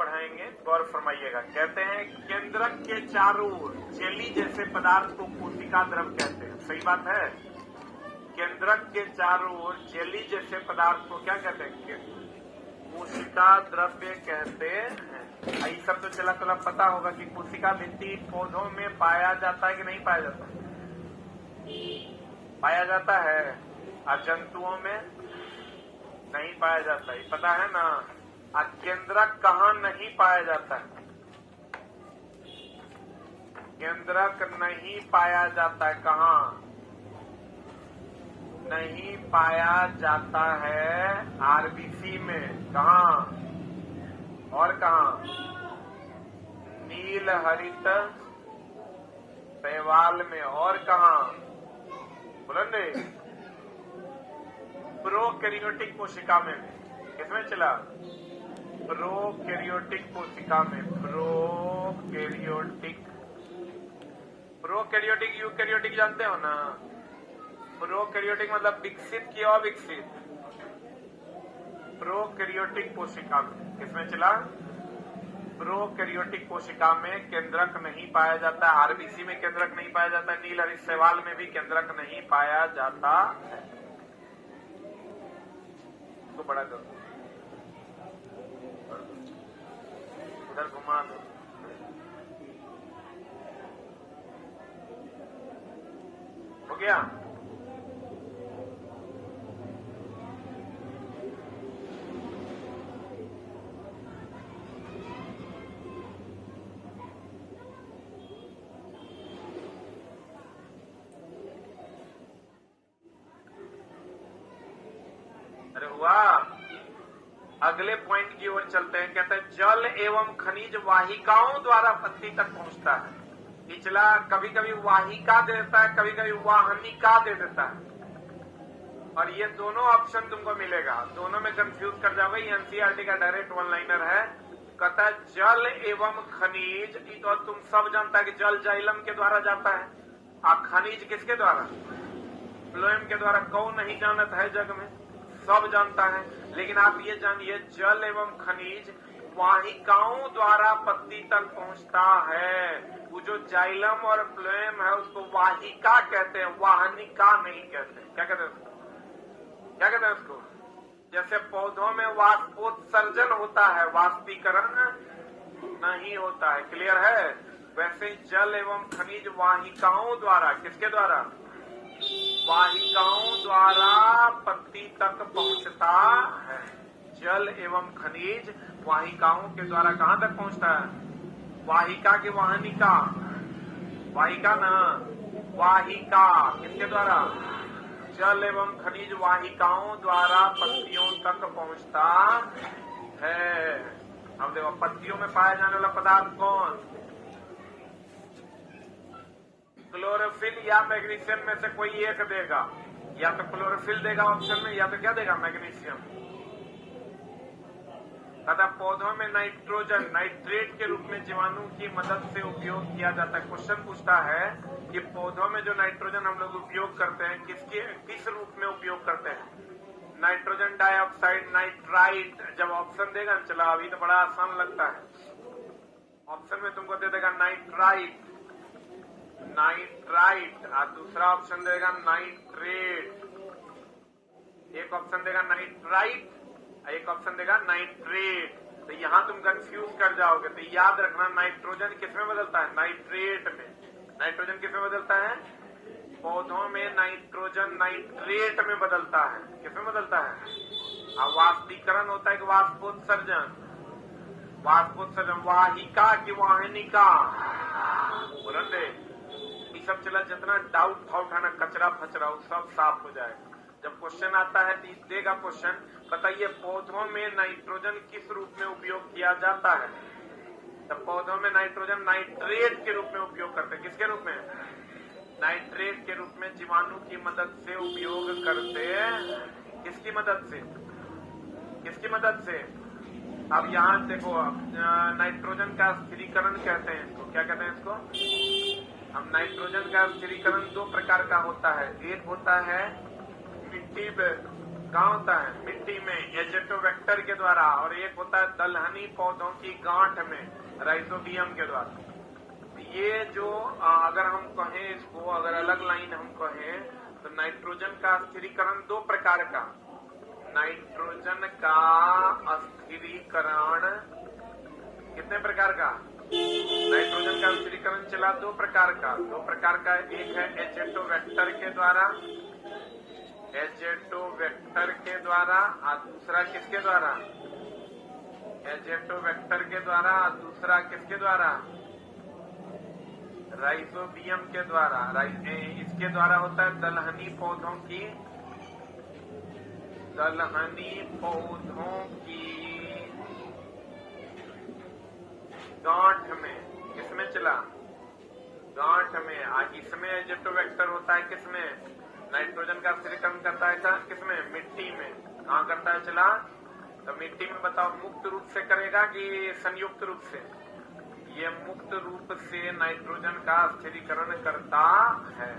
पढ़ाएंगे, गौर फरमाइएगा। कहते हैं केंद्रक के चारों ओर जेली जैसे पदार्थ को कोशिका द्रव कहते हैं। सही बात है। केंद्रक के चारों ओर जेली जैसे पदार्थ को क्या कहते हैं? कोशिका द्रव्य कहते हैं। ये सब तो चला पता होगा कि कोशिका भित्ति पौधों में पाया जाता है कि नहीं पाया जाता? पाया जाता है। और जंतुओं में नहीं पाया जाता, ये पता है ना। केंद्रक कहाँ नहीं पाया जाता है? केंद्रक नहीं पाया जाता है। कहाँ नहीं पाया जाता है? आरबीसी में। कहाँ और कहाँ? नील हरित शैवाल में। और कहाँ बोलेंगे? प्रोकैरियोटिक कोशिका में। किसमें चला? प्रोकैरियोटिक कोशिका में। प्रोकैरियोटिक यूकैरियोटिक जानते हो ना? प्रोकैरियोटिक मतलब विकसित की अविकसित। प्रोकैरियोटिक कोशिका में किसमें चला? प्रोकैरियोटिक कोशिका में केंद्रक नहीं पाया जाता। आरबीसी में केंद्रक नहीं पाया जाता। नील हरित शैवाल में भी केंद्रक नहीं पाया जाता है। तो बड़ा करो, उधर घुमा दो। हो गया? अरे हुआ। अगले पॉइंट की ओर चलते हैं। कहते हैं जल एवं खनिज वाहिकाओं द्वारा पत्ती तक पहुंचता है। पिछला कभी कभी वाहिका दे देता है, कभी कभी वाहनिका दे देता है। और ये दोनों ऑप्शन तुमको मिलेगा, दोनों में कंफ्यूज कर जाओगे। एनसीईआरटी का डायरेक्ट वन लाइनर है। कहता है जल एवं खनिज, तो तुम सब जानता है कि जल जाइलम के द्वारा जाता है। खनिज किसके द्वारा? फ्लोएम के द्वारा। कौन नहीं जानता है जग में? सब जानता है। लेकिन आप ये जानिए जल एवं खनिज वाहिकाओं द्वारा पत्ती तक पहुंचता है। वो जो जाइलम और फ्लोएम है उसको वाहिका कहते हैं, वाहनिका नहीं कहते। क्या कहते हैं उसको? क्या कहते हैं उसको? जैसे पौधों में वाष्पोत्सर्जन होता है, वाष्पीकरण नहीं होता है। क्लियर है? वैसे ही जल एवं खनिज वाहिकाओं द्वारा, किसके द्वारा? वाहिकाओं द्वारा पत्ती तक पहुंचता है। जल एवं खनिज वाहिकाओं के द्वारा कहां तक पहुंचता है? वाहिका की वाहनिका? वाहिका ना, वाहिका किसके द्वारा? जल एवं खनिज वाहिकाओं द्वारा पत्तियों तक पहुंचता है। अब देखो पत्तियों में पाया जाने वाला पदार्थ कौन? क्लोरोफिल या मैग्नीशियम में से कोई एक देगा। या तो क्लोरोफिल देगा ऑप्शन में, या तो क्या देगा? मैग्नीशियम। तथा पौधों में नाइट्रोजन नाइट्रेट के रूप में जीवाणु की मदद से उपयोग किया जाता है। क्वेश्चन पूछता है कि पौधों में जो नाइट्रोजन हम लोग उपयोग करते हैं किस रूप में उपयोग करते हैं? Nitrogen dioxide, nitrite. जब ऑप्शन देगा, चला अभी तो बड़ा आसान लगता है। ऑप्शन में तुमको दे देगा नाइट्राइट, और दूसरा ऑप्शन देगा नाइट्रेट। एक ऑप्शन देगा नाइट्राइट, एक ऑप्शन देगा नाइट्रेट। तो यहां तुम कंफ्यूज कर जाओगे। तो याद रखना नाइट्रोजन किसमें बदलता है? नाइट्रेट में। नाइट्रोजन किसमें बदलता है? पौधों में नाइट्रोजन नाइट्रेट में बदलता है। किसमें बदलता है? अब वाष्पीकरण होता है कि वाष्पोत्सर्जन? वाष्पोत्सर्जन। वाहिका की वाहनिका? बोलते सब चला। जितना डाउट फाउट है ना, कचरा फचरा, वो सब साफ हो जाएगा। जब क्वेश्चन आता है तो देगा क्वेश्चन, बताइए पौधों में नाइट्रोजन किस रूप में उपयोग किया जाता है? तब पौधों में नाइट्रोजन नाइट्रेट के रूप में उपयोग करते हैं। किसके रूप में? नाइट्रेट के रूप में जीवाणु की मदद से उपयोग करते हैं। किसकी मदद से? किसकी मदद से? अब यहाँ देखो, नाइट्रोजन का स्थिरीकरण कहते हैं इसको। क्या कहते हैं इसको? हम नाइट्रोजन का स्थिरीकरण दो प्रकार का होता है। एक होता है मिट्टी में कहाँ होता है? मिट्टी में एजेटोबैक्टर के द्वारा, और एक होता है दलहनी पौधों की गांठ में राइजोबियम के द्वारा। ये जो अगर हम कहें इसको, अगर अलग लाइन हम कहें तो नाइट्रोजन का स्थिरीकरण दो प्रकार का, नाइट्रोजन का स्थिरीकरण कितने प्रकार का? नाइट्रोजन का स्थिरीकरण चला दो प्रकार का, एक है एजेटोबैक्टर के द्वारा, एजेटोबैक्टर के द्वारा, और दूसरा किसके द्वारा? एजेटोबैक्टर के द्वारा, और दूसरा किसके द्वारा? राइजोबियम के द्वारा। इसके द्वारा होता है दलहनी पौधों की गांठ में, किसमें चला? गांठ में। आज इसमें एजेटोबैक्टर होता है किसमें? नाइट्रोजन का स्थिरीकरण करता है किसमें? मिट्टी में। कहाँ करता है चला? तो मिट्टी में बताओ, मुक्त रूप से करेगा कि संयुक्त रूप से? ये मुक्त रूप से नाइट्रोजन का स्थिरीकरण करता है।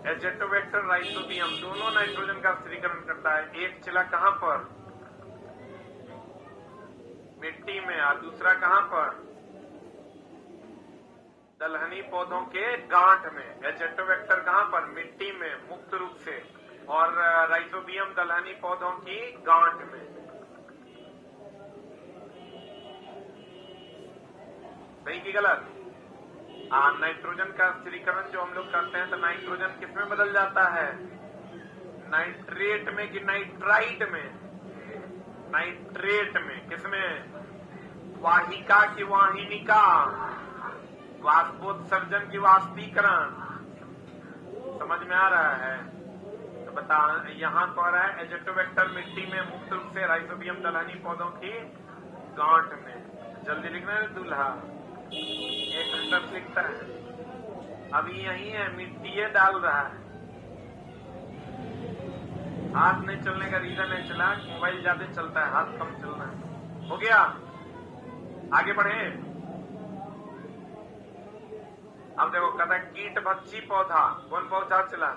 एजेटोबैक्टर राइजोबियम दोनों नाइट्रोजन का स्थिरीकरण करता है। एक चला कहाँ पर? मिट्टी में, और दूसरा कहाँ पर? दलहनी पौधों के गांठ में। एजेटोबैक्टर कहाँ पर? मिट्टी में मुक्त रूप से, और राइजोबियम दलहनी पौधों की गांठ में। सही की गलत? नाइट्रोजन का स्थिरीकरण जो हम लोग करते हैं तो नाइट्रोजन किसमें बदल जाता है? नाइट्रेट में कि नाइट्राइट में? नाइट्रेट में। किसमें? वाहिका की वाहिनिका, वाष्पोत्सर्जन की वाष्पीकरण। समझ में आ रहा है? तो बता, यहाँ कह रहा है एजेटोबैक्टर मिट्टी में मुक्त रूप से, राइजोबियम दलहनी पौधों की गांठ में। जल्दी लिखना है दूल्हा, एक घंटा लिखता है। अभी यही है, मिट्टी डाल रहा है। हाथ नहीं चलने का रीजन है चला, मोबाइल ज्यादा चलता है, हाथ कम चलना है। हो गया? आगे बढ़े। अब देखो, कहता कीट भक्षी पौधा, कौन पौधा चला?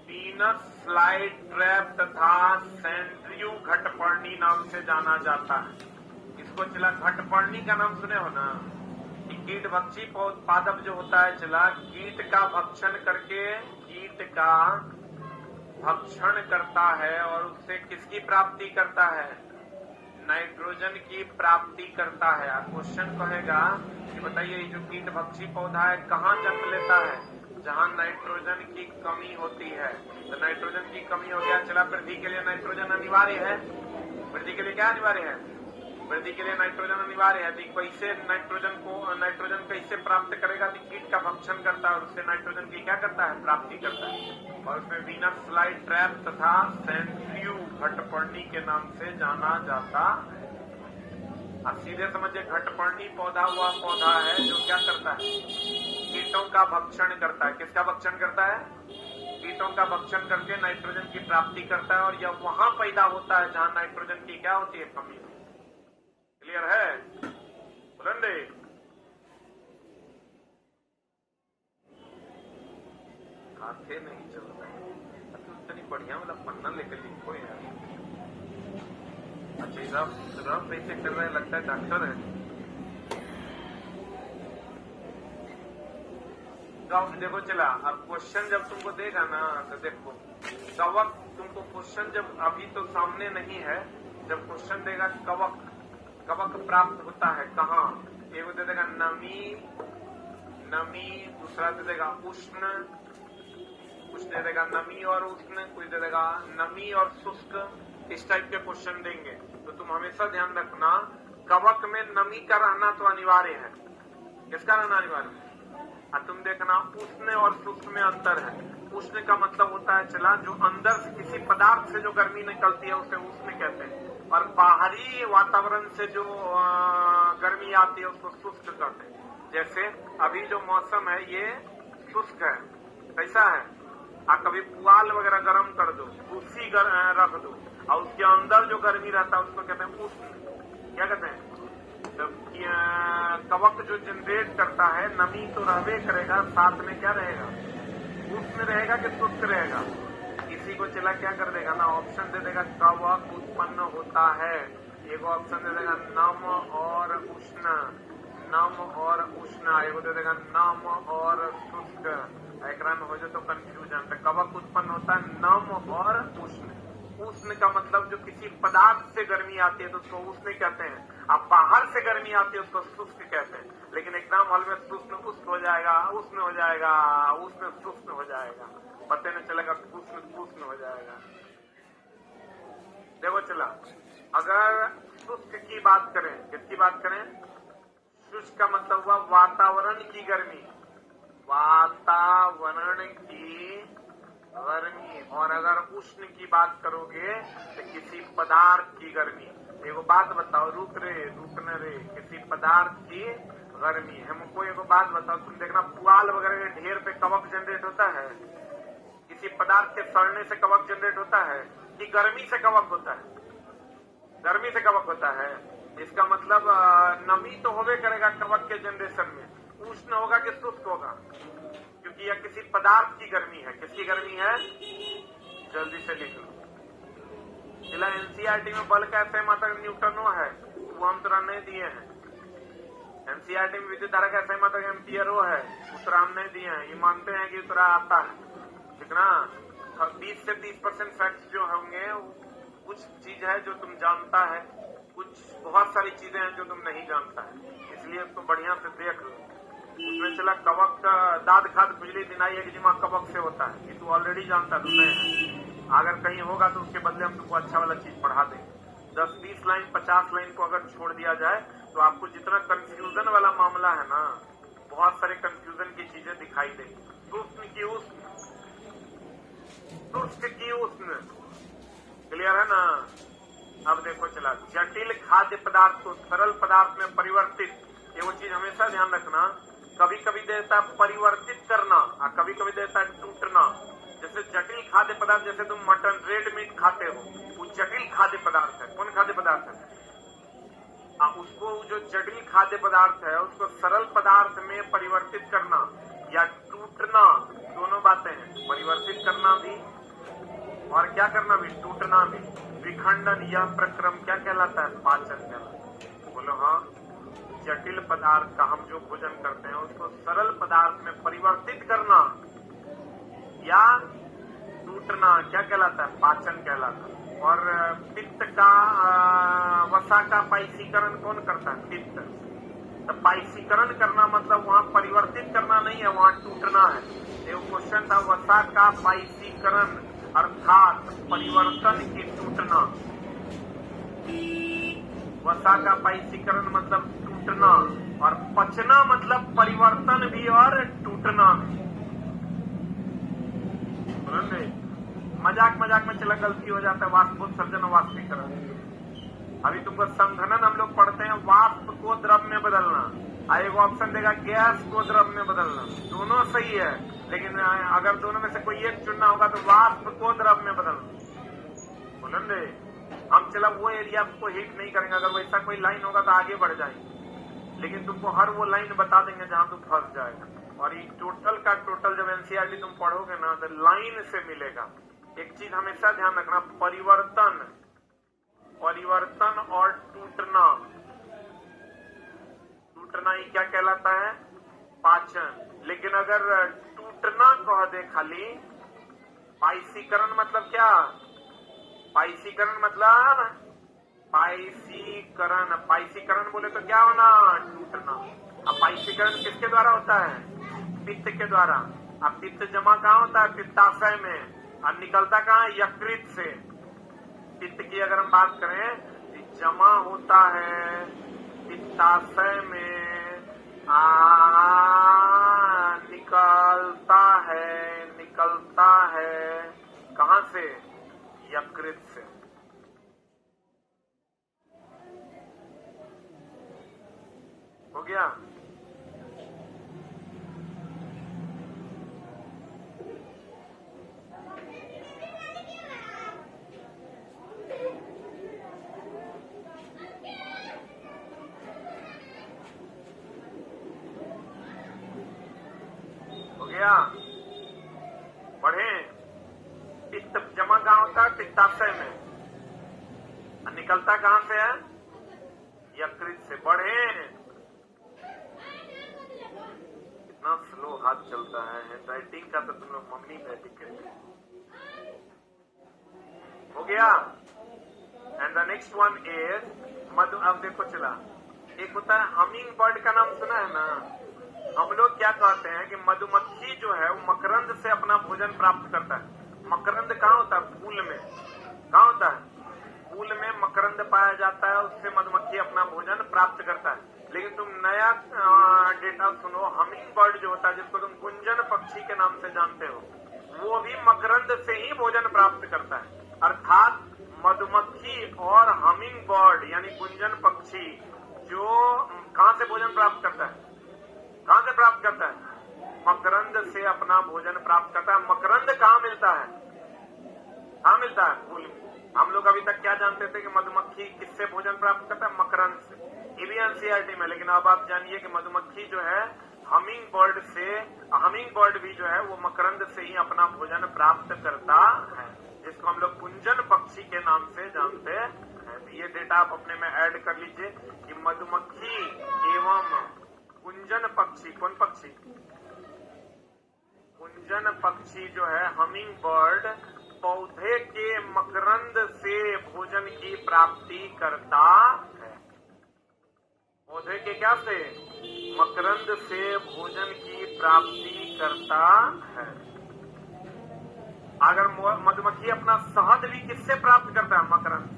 पीनस फ्लाई ट्रैप तथा सेंट्रियू घटपर्णी नाम से जाना जाता है। इसको चला घटपर्णी का नाम सुने हो ना? कीट भक्षी पादप जो होता है चला, कीट का भक्षण करता है, और उससे किसकी प्राप्ति करता है? नाइट्रोजन की प्राप्ति करता है। क्वेश्चन कहेगा कि बताइए, ये जो कीट भक्षी पौधा है कहाँ जन्म लेता है? जहाँ नाइट्रोजन की कमी होती है। तो नाइट्रोजन की कमी हो गया, चला वृद्धि के लिए नाइट्रोजन अनिवार्य है। वृद्धि के लिए क्या अनिवार्य है? वृद्धि के लिए नाइट्रोजन अनिवार्य है। कैसे नाइट्रोजन कैसे प्राप्त करेगा? कीट का भक्षण करता है और उससे नाइट्रोजन की क्या करता है? प्राप्ति करता है। और उसमें वीनस फ्लाई ट्रैप तथा सेंट्रियू घटपर्णी के नाम से जाना जाता है। अब सीधे समझिए, घटपर्णी पौधा हुआ पौधा है जो क्या करता है? कीटों का भक्षण करता है। किसका भक्षण करता है? कीटों का भक्षण करके नाइट्रोजन की प्राप्ति करता है, और यह वहां पैदा होता है जहां नाइट्रोजन की क्या होती है? कमी। क्लियर है? बुलंदे हाथे नहीं चल रहा है। इतनी बढ़िया वाला पन्ना लेकर लिखो यार। अच्छा, रफ ऐसे कर रहे, लगता है डॉक्टर है। देखो चला, अब क्वेश्चन जब तुमको देगा ना, तो देखो कवक, तुमको क्वेश्चन जब अभी तो सामने नहीं है, जब क्वेश्चन देगा कवक प्राप्त होता है कहाँ? एक दे देगा नमी, दूसरा दे देगा उष्ण, कुछ दे देगा नमी और उष्ण, कुछ दे देगा नमी और शुष्क। इस टाइप के क्वेश्चन देंगे तो तुम हमेशा ध्यान रखना, कवक में नमी का रहना तो अनिवार्य है। किसका रहना अनिवार्य है? तुम देखना उष्ण और शुष्क में अंतर है। उष्ण का मतलब होता है चला, जो अंदर से किसी पदार्थ से जो गर्मी निकलती है उसे उष्ण कहते हैं, और बाहरी वातावरण से जो गर्मी आती है उसको शुष्क कहते हैं। जैसे अभी जो मौसम है ये शुष्क है। कैसा है? कभी पुआल वगैरह गर्म कर दो, कुर्सी रख दो, और उसके अंदर जो गर्मी रहता है उसको कहते हैं उष्ण। क्या कहते हैं? तो कवक जो जनरेट करता है, नमी तो रहबे करेगा, साथ में क्या रहेगा? उष्ण रहेगा कि शुष्क रहेगा? गर्मी को चला क्या कर देगा ना, ऑप्शन दे देगा कवक उत्पन्न होता है। एक ऑप्शन दे देगा नम और उष्ण, नम और उष्ण, एगो दे देगा नम और शुष्क। एक में हो जाए तो कंफ्यूजन। तो कवक उत्पन्न होता है नम और उष्ण। उष्ण का मतलब जो किसी पदार्थ से गर्मी आती है तो उसको उष्ण कहते हैं। अब बाहर से गर्मी आती है उसको शुष्क कहते हैं। लेकिन एग्जाम हॉल में शुष्क उष्ण हो जाएगा, उष्ण हो जाएगा, उष्ण शुष्ण हो जाएगा, पता नहीं चलेगा, उष्ण उष्ण हो जाएगा। देखो चला, अगर शुष्क की बात करें, किसकी बात करें, शुष्क का मतलब हुआ वातावरण की गर्मी, वातावरण की गर्मी। और अगर उष्ण की बात करोगे तो किसी पदार्थ की गर्मी। एगो बात बताओ, रुक न रे, किसी पदार्थ की गर्मी। हमको एगो बात बताओ, तुम देखना पुआल वगैरह के ढेर पे कवक जनरेट होता है, किसी पदार्थ के सड़ने से कवक जनरेट होता है कि गर्मी से कवक होता है? गर्मी से कवक होता है। इसका मतलब नमी तो होवे करेगा कवक के जनरेशन में, उष्ण होगा कि शुष्क होगा? क्योंकि यह किसी पदार्थ की गर्मी है। किसकी गर्मी है? जल्दी से लिख लो। जिला एनसीईआरटी में बल का एसआई मात्रक न्यूटनो है, वो हम तुरंत नहीं दिए हैं। एनसीईआरटी में विद्युत धारा का एसआई मात्रक एम्पियरो है, उत्तरा हम नहीं दिए हैं। ये मानते हैं कि उत्तरा आता है, ठीक ना। 20 से 30% फैक्ट्स जो होंगे, कुछ चीज है जो तुम जानता है, कुछ बहुत सारी चीजें हैं जो तुम नहीं जानता है, इसलिए उसको बढ़िया से देख लो। उसमें चला कवक का दाद खाद खुजली दिनाई एक्जिमा कवक से होता है, ये तू ऑलरेडी जानता, तू नहीं है। अगर कहीं होगा तो उसके बदले हम तुमको अच्छा वाला चीज पढ़ा देंगे। 10-20 लाइन 50 लाइन को अगर छोड़ दिया जाए तो आपको जितना कंफ्यूजन वाला मामला है ना, बहुत सारे कंफ्यूजन की चीजें दिखाई देंगी। शुष्क की उष्ण, शुष्क की उष्ण, क्लियर है ना। अब देखो चला, जटिल खाद्य पदार्थ को सरल पदार्थ में परिवर्तित, ये वो चीज हमेशा ध्यान रखना। कभी कभी देता है परिवर्तित करना और कभी कभी देता है टूटना। जैसे जटिल खाद्य पदार्थ, जैसे तुम मटन रेड मीट खाते हो, वो जटिल खाद्य पदार्थ है। कौन खाद्य पदार्थ है? उसको जो जटिल खाद्य पदार्थ है उसको सरल पदार्थ में परिवर्तित करना या टूटना, दोनों बातें हैं। परिवर्तित करना भी और क्या करना भी, टूटना भी। विखंडन यह प्रक्रम क्या कहलाता है? पाचन कहलाता है। बोलो हाँ। जटिल पदार्थ का हम जो भोजन करते हैं उसको सरल पदार्थ में परिवर्तित करना या टूटना क्या कहलाता है? पाचन कहलाता है। और पित्त का वसा का पाइसीकरण कौन करता है? पित्त। तो पाइसीकरण करना मतलब वहां परिवर्तित करना नहीं है, वहां टूटना है। एक क्वेश्चन था, वसा का पाइसीकरण अर्थात परिवर्तन की टूटना। वसा का पाइसीकरण मतलब टूटना और पचना मतलब परिवर्तन भी और टूटना भी। मजाक मजाक में चला गलती हो जाता है, वाष्पोत्सर्जन और वाष्पीकरण। अभी तुमको संघनन हम लोग पढ़ते हैं, वाष्प को द्रव में बदलना। एक ऑप्शन देगा गैस को द्रव में बदलना, दोनों सही है, लेकिन अगर दोनों में से कोई एक चुनना होगा तो वाष्प को द्रव में बदलना। बोलन रे, हम चला वो एरिया को हिट नहीं करेंगे। अगर वैसा कोई लाइन होगा तो आगे बढ़ जाएंगे, लेकिन तुमको हर वो लाइन बता देंगे जहां तू फंस जाएगा। और ये टोटल का टोटल जब एनसीईआरटी तुम पढ़ोगे ना तो लाइन से मिलेगा। एक चीज हमेशा ध्यान रखना, परिवर्तन, परिवर्तन और टूटना। टूटना ही क्या कहलाता है? पाचन। लेकिन अगर टूटना कह दे खाली, पाइसीकरण मतलब क्या? पाइसीकरण मतलब पाइसीकरण, पाइसीकरण बोले तो क्या होना? टूटना। अब पाइसीकरण किसके द्वारा होता है? पित्त के द्वारा। अब पित्त जमा कहाँ होता है? पित्ताशय में। और निकलता कहाँ? यकृत से। पित्त की अगर हम बात करें तो जमा होता है पित्ताशय में, निकलता है कहाँ से? यकृत से। हो गया? बढ़े। पित्त जमा पित्ताशय में, निकलता कहां से है? यकृत से। बढ़े, इतना स्लो हाथ चलता है। हैंडराइटिंग का तो तुम लोग मम्मी बैटिंग करते हो गया। And the next one is Madhu. अब देखो चला, एक होता है हमिंग बर्ड का नाम सुना है ना? हम लोग क्या कहते हैं कि मधुमक्खी जो है वो मकरंद से अपना भोजन प्राप्त करता है। मकरंद कहाँ होता है? फूल में। कहाँ होता है? फूल में मकरंद पाया जाता है, उससे मधुमक्खी अपना भोजन प्राप्त करता है। लेकिन तुम नया डेटा सुनो, हमिंग बर्ड जो होता है, जिसको तुम गुंजन पक्षी के नाम से जानते हो, वो भी मकरंद से ही भोजन प्राप्त करता है। अर्थात मधुमक्खी और हमिंग बर्ड यानी गुंजन पक्षी जो कहां से भोजन प्राप्त करता है? कहां से प्राप्त करता है? मकरंद से अपना भोजन प्राप्त करता है। मकरंद कहां मिलता है? कहां मिलता है? फूल में। हम लोग अभी तक क्या जानते थे कि मधुमक्खी किससे भोजन प्राप्त करता है? मकरंद से। ये भी एनसीईआरटी में। लेकिन अब आप जानिए कि मधुमक्खी जो है हमिंग बर्ड से, हमिंग बर्ड भी जो है वो मकरंद से ही अपना भोजन प्राप्त करता है, जिसको हम लोग कुंजन पक्षी के नाम से जानते हैं। तो ये डेटा आप अपने में ऐड कर लीजिए कि मधुमक्खी एवं कुंजन पक्षी, कौन पक्षी? कुंजन पक्षी जो है हमिंग बर्ड, पौधे के मकरंद से भोजन की प्राप्ति करता है। पौधे के क्या से? मकरंद से भोजन की प्राप्ति करता है। अगर मधुमक्खी अपना शहद भी किससे प्राप्त करता है? मकरंद से।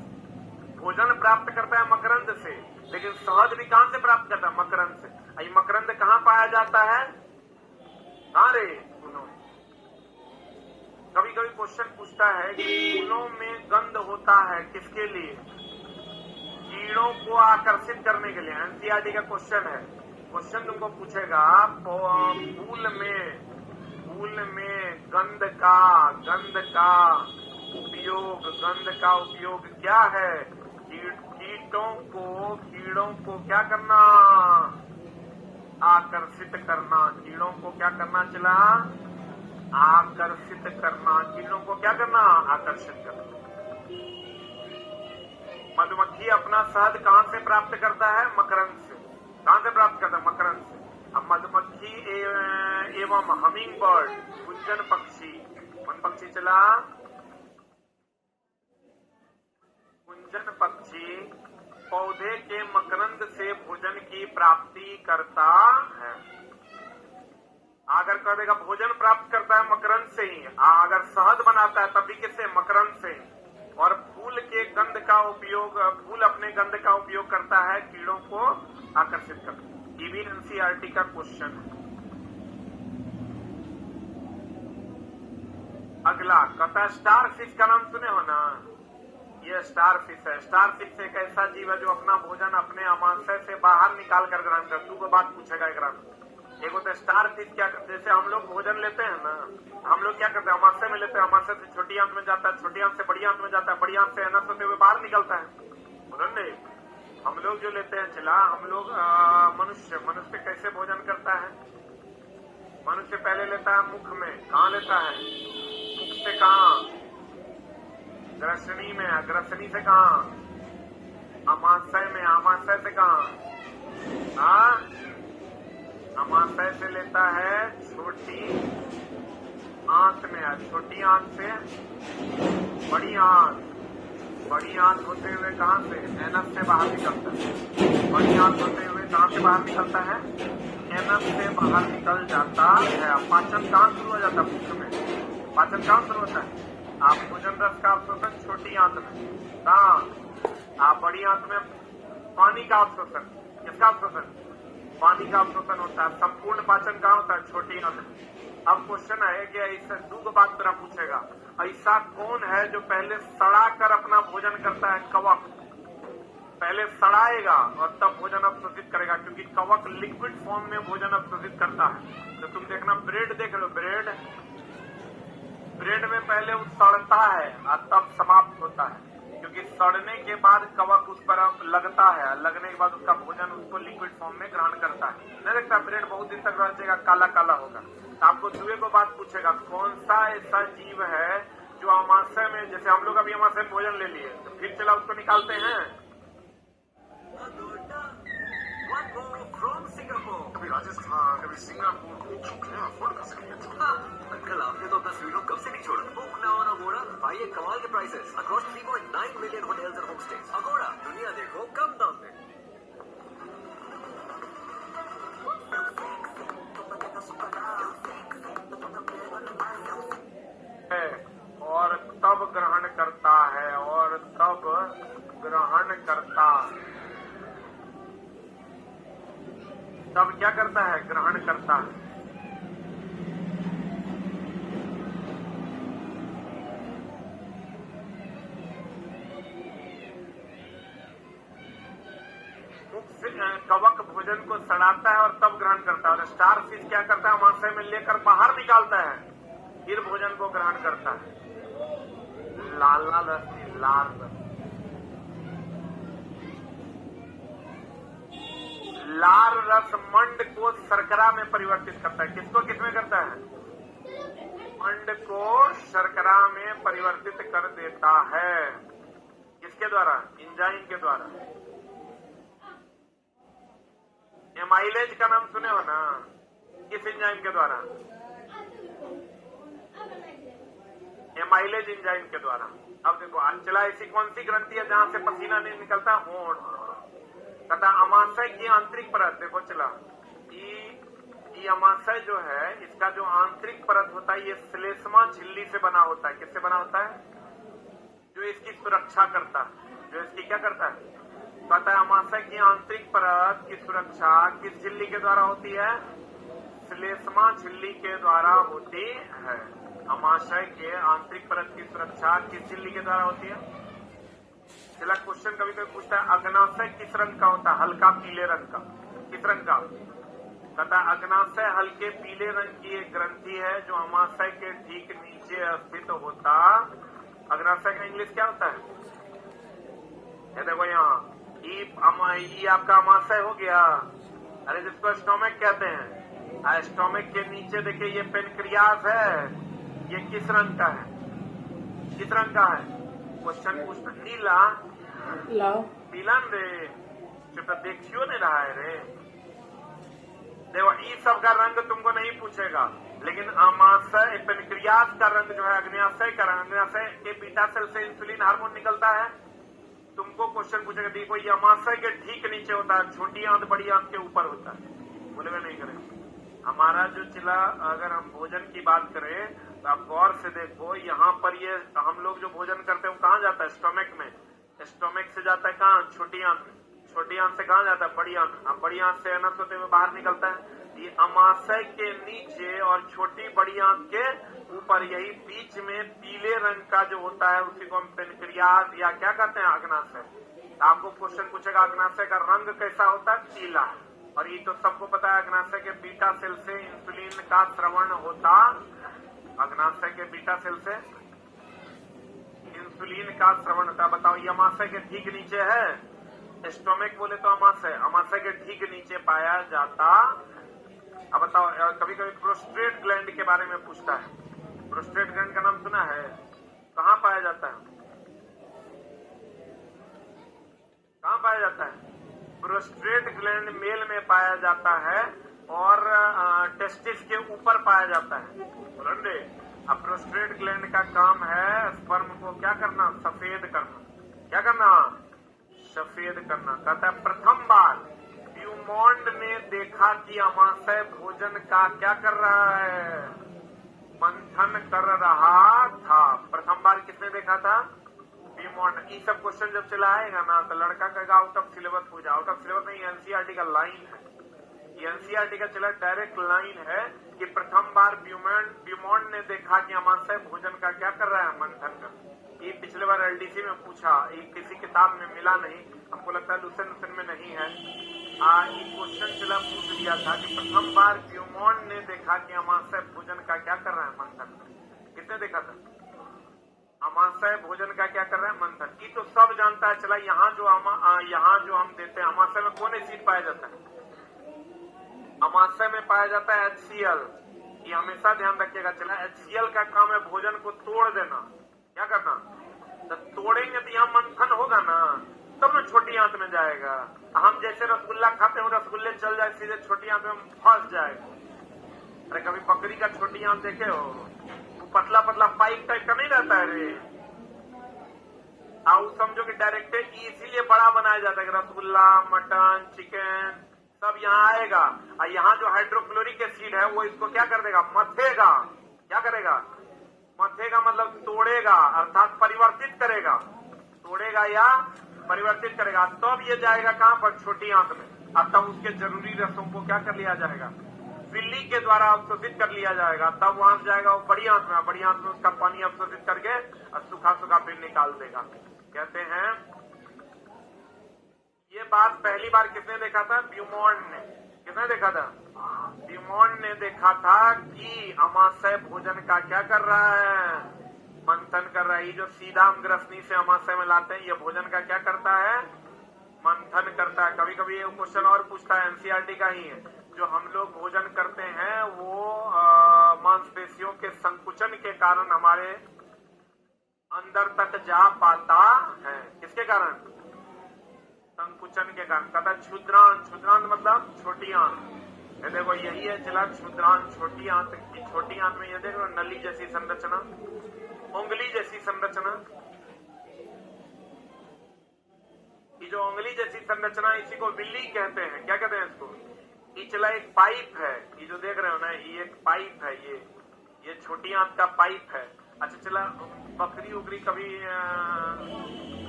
भोजन प्राप्त करता है मकरंद से, लेकिन शहद भी कहां से प्राप्त करता है? मकरंद से। ये मकरंद कहां पाया जाता है? कहां रे? फूलों। कभी कभी क्वेश्चन पूछता है कि फूलों में गंध होता है किसके लिए? कीड़ों को आकर्षित करने के लिए। एनसीईआरटी का क्वेश्चन है। क्वेश्चन तुमको पूछेगा फूल में गंध का उपयोग क्या है? कीड़ों को क्या करना? आकर्षित करना। कीड़ों को क्या करना? चला आकर्षित करना। कीड़ों को क्या करना? आकर्षित करना। मधुमक्खी अपना शहद कहां से प्राप्त करता है? मकरंद से। कहां से प्राप्त करता है? मकरंद से। अब मधुमक्खी एवं हमिंग बर्ड, गुंजन पक्षी, कौन पक्षी चला? गुंजन पक्षी पौधे के मकरंद से भोजन की प्राप्ति करता है। अगर कह देगा भोजन प्राप्त करता है मकरंद से ही, अगर शहद बनाता है तब भी किससे? मकरंद से। और फूल के गंध का उपयोग, फूल अपने गंध का उपयोग करता है कीड़ों को आकर्षित करने। ये भी एनसीईआरटी का क्वेश्चन है। अगला कहता स्टार फिश का नाम सुने हो ना? ये स्टार फिश है। स्टार फिश एक ऐसा जीव है जो अपना भोजन अपने आमाशय से बाहर निकाल कर ग्रहण करता है। दो बात पूछेगा एक। एक होता है स्टार फिश, क्या करते हैं? जैसे हम लोग भोजन लेते हैं ना, हम लोग क्या करते हैं? आमाशय में लेते हैं, आमाशय से छोटी आंत में जाता है, छोटी आंत से बड़ी आंत में जाता है, बड़ी आंत से अनस होते हुए बाहर निकलता है। बोलो हम लोग जो लेते हैं चला, हम लोग मनुष्य कैसे भोजन करता है? मनुष्य पहले लेता है मुख में। कहाँ लेता है? मुख से। कहाँ? ग्रसनी में। ग्रसनी से कहाँ? आमाशय में। आमाशय से कहाँ? आमाशय से लेता है छोटी आंत में। छोटी आंत से बड़ी आंत। बड़ी आंत होते हुए कहां से? एनस से बाहर निकलता है। बड़ी आंत होते हुए कहां से बाहर निकलता है? एनस से बाहर निकल जाता है। पाचन कहां शुरू हो जाता है? मुख में। पाचन कहां शुरू होता है? आप भोजन रस का अवशोषण छोटी आंत में। कहां? आप बड़ी आंत में पानी का अवशोषण। किसका अवशोषण? पानी का अवशोषण होता है। संपूर्ण पाचन कहां होता है? छोटी आंत में। अब क्वेश्चन है कि इससे दो बात तरह पूछेगा, ऐसा कौन है जो पहले सड़ा कर अपना भोजन करता है? कवक। पहले सड़ाएगा और तब भोजन अवशोषित करेगा, क्योंकि कवक लिक्विड फॉर्म में भोजन अवशोषित करता है। तो तुम देखना, ब्रेड देख लो, ब्रेड में पहले वो सड़ता है और तब समाप्त होता है, क्योंकि सड़ने के बाद कवक उस पर लगता है, लगने के बाद उसका भोजन उसको लिक्विड फॉर्म में ग्रहण करता है। नहीं देखता ब्रेड बहुत दिन तक रह जाएगा, काला काला होगा। तो आपको दूसरे को बात पूछेगा, कौन सा ऐसा जीव है जो जो अमाशय में, जैसे हम लोग अभी अमाशय में भोजन ले लिए तो फिर चला उसको निकालते हैं। कभी राजस्थान, कभी सिंगापुर, क्यों अफोर्ड कर सकेंगे? अंकल आपने तो अपना स्वीट होम कब से नहीं छोड़ा? बुक नाउ ऑन अगोड़ा, पाइए कमाल के prices across 3.9 million hotels and homestays. Aguada, दुनिया देखो कम दाम में। और तब ग्रहण करता है, और तब ग्रहण करता, तब क्या करता है? ग्रहण करता है। मुख से कवक भोजन को सड़ाता है और तब ग्रहण करता है। और स्टार फिश क्या करता है? अमाशय में लेकर बाहर निकालता है, फिर भोजन को ग्रहण करता है। लाला रश्मि, लाल रश्मि, लाल रस मंड को शर्करा में परिवर्तित करता है। किसको किसमें करता है? मंड को शर्करा में परिवर्तित कर देता है। किसके द्वारा? एंजाइम के द्वारा। एमाइलेज का नाम सुने हो ना? किस एंजाइम के द्वारा? एमाइलेज एंजाइम के द्वारा। अब देखो अंचला ऐसी कौन सी ग्रंथि है जहां से पसीना नहीं निकलता? होंठ। तथा अमाशय की आंतरिक परत, देखो चला, ये अमाशय जो है इसका जो आंतरिक परत होता है ये श्लेष्मा झिल्ली से बना होता है। किससे बना होता है? जो इसकी सुरक्षा करता है, जो इसकी क्या करता है? पता है अमाशय की आंतरिक परत की सुरक्षा किस झिल्ली के द्वारा होती है? श्लेष्मा झिल्ली के द्वारा होती है। अमाशय के आंतरिक परत की सुरक्षा किस झिल्ली के द्वारा होती है? चला क्वेश्चन कभी कभी पूछता है अग्नाशय किस रंग का होता है? हल्का पीले रंग का। किस रंग का? तथा अग्नाशय हल्के पीले रंग की एक ग्रंथि है जो अमाशय के ठीक नीचे स्थित होता। अग्नाशय का इंग्लिश क्या होता है? ये देखो यहाँ ये आपका अमाशय हो गया। अरे जिसको स्टोमक कहते हैं, स्टोमक के नीचे देखिए ये पेनक्रियास है। ये किस रंग का है? किस रंग का है? क्वेश्चन पूछना। नीला, पीला रे, चुप देखियो नहीं रहा है रे। देखो इस सब का रंग तुमको नहीं पूछेगा, लेकिन अमाशय पेनक्रियास का रंग जो है अग्न्याशय का रंग, अग्न्याशय के बीटा सेल से इंसुलिन हार्मोन निकलता है। तुमको क्वेश्चन पूछेगा, देखो ये अमाशय के ठीक नीचे होता है, छोटी आंत बड़ी आंत के ऊपर होता है। बोलेगा नहीं करें। हमारा जो चिला, अगर हम भोजन की बात करें तो आप गौर से देखो, यहाँ पर ये हम लोग जो भोजन करते हैं वो कहाँ जाता है? स्टोमक में। स्टोमक से जाता है कहाँ? छोटी आंत में। छोटी आंत से कहाँ जाता है? बड़ी आंत। अब बड़ी आंत से अनस होते हुए बाहर निकलता है। ये अमाशय के नीचे और छोटी बड़ी आंत के ऊपर, यही बीच में पीले रंग का जो होता है उसी को हम पेनक्रियास या क्या कहते हैं? अग्नाशय। आपको क्वेश्चन पूछेगा अग्नाशय का रंग कैसा होता है? पीला। और ये तो सबको पता है अग्नाशय के बीटा सेल से इंसुलिन का स्रवण होता। अग्नाशय के बीटा सेल से इंसुलिन का स्रवण होता। बताओ ये अमाशय के ठीक नीचे है। स्टोमक बोले तो अमाशय, अमाशय के ठीक नीचे पाया जाता। अब बताओ कभी कभी प्रोस्टेट ग्लैंड के बारे में पूछता है। प्रोस्टेट ग्लैंड का नाम सुना है? कहाँ पाया जाता है? कहाँ पाया जाता है? प्रोस्टेट ग्लैंड मेल में पाया जाता है और टेस्टिस के ऊपर पाया जाता है। बोलेंगे अब प्रोस्टेट ग्लैंड का काम है स्पर्म को क्या करना? सफेद करना। क्या करना? सफेद करना। कहता है प्रथम बार ब्यूमॉन्ड ने देखा कि अमाशय भोजन का क्या कर रहा है? मंथन कर रहा था। प्रथम बार किसने देखा था? ब्यूमॉन्ड। ये सब क्वेश्चन जब चला आएगा ना तो लड़का कहेगा आउट ऑफ सिलेबस पूछा। आउट ऑफ सिलेबस नहीं, एनसीईआरटी का लाइन है। एनसीईआरटी का चला डायरेक्ट लाइन है कि प्रथम बार ब्यूमॉन्ड ने देखा कि अमाशय भोजन का क्या कर रहा है? मंथन कर। ये पिछले बार एलडीसी में पूछा, ये किसी किताब में मिला नहीं, हमको लगता है लुसेन में नहीं है। ये क्वेश्चन चला पूछ लिया था कि प्रथम बार ब्यूमॉन्ड ने देखा कि अमाशय भोजन का क्या कर रहा है? मंथन कर। किसने देखा था? अमाशय भोजन का क्या कर रहा है? मंथन। ये तो सब जानता है। चला यहाँ जो हम देते हैं, अमाशय में कौन एसिड पाया जाता है? अमाशय में पाया जाता है HCl। ये हमेशा ध्यान रखिएगा। चला HCl का काम है भोजन को तोड़ देना। क्या करना, जब तोड़ेंगे तो यहाँ मंथन होगा ना, तब ना छोटी आंत में जाएगा। हम जैसे रसगुल्ला खाते हो, रसगुल्ले चल जाए सीधे छोटी आंत में फंस जाएगा। अरे कभी बकरी का छोटी आंत देखे हो, वो पतला पतला पाइप टाइप का नहीं रहता है रे। आप समझो कि डायरेक्ट इसीलिए बड़ा बनाया जाता है कि रसगुल्ला, मटन, चिकन सब यहाँ आएगा, और यहाँ जो हाइड्रोक्लोरिक एसिड है वो इसको क्या कर देगा, मथेगा। क्या करेगा, मथेगा मतलब तोड़ेगा, अर्थात परिवर्तित करेगा। तोड़ेगा या परिवर्तित करेगा, तब ये जाएगा कहां पर, छोटी आंत में। अब तब उसके जरूरी रसों को क्या कर लिया जाएगा, विल्ली के द्वारा अवशोषित कर लिया जाएगा। तब वहां से जाएगा वो बड़ी आंत में, बड़ी आंत में उसका पानी अवशोषित करके और सूखा सूखा फिर निकाल देगा। कहते हैं ये बात पहली बार किसने देखा था, ब्यूमॉन्ट ने। किसने देखा था, ब्यूमॉन्ट ने देखा था कि अमाशय भोजन का क्या कर रहा है, मंथन कर रहा है। ये जो सीधा हम ग्रसनी से अमाशय में लाते हैं, ये भोजन का क्या करता है, मंथन करता है। कभी कभी ये क्वेश्चन और पूछता है, एनसीईआरटी का ही है, जो हम लोग भोजन करते हैं वो मांसपेशियों के संकुचन के कारण हमारे अंदर तक जा पाता है। किसके कारण, संकुचन के कारण। कहता है क्षुद्रांत, क्षुद्रांत मतलब छोटी आंत। ये देखो यही है चला क्षुद्रांत, छोटी आंत की। छोटी आंत में ये देखो नली जैसी संरचना, उंगली जैसी संरचना। ये जो उंगली जैसी संरचना, इसी को विल्ली कहते हैं। क्या कहते हैं इसको, ये चला एक पाइप है, ये जो देख रहे हो ना, ये एक पाइप है, ये छोटी आंत का पाइप है। अच्छा चला, बकरी उकरी कभी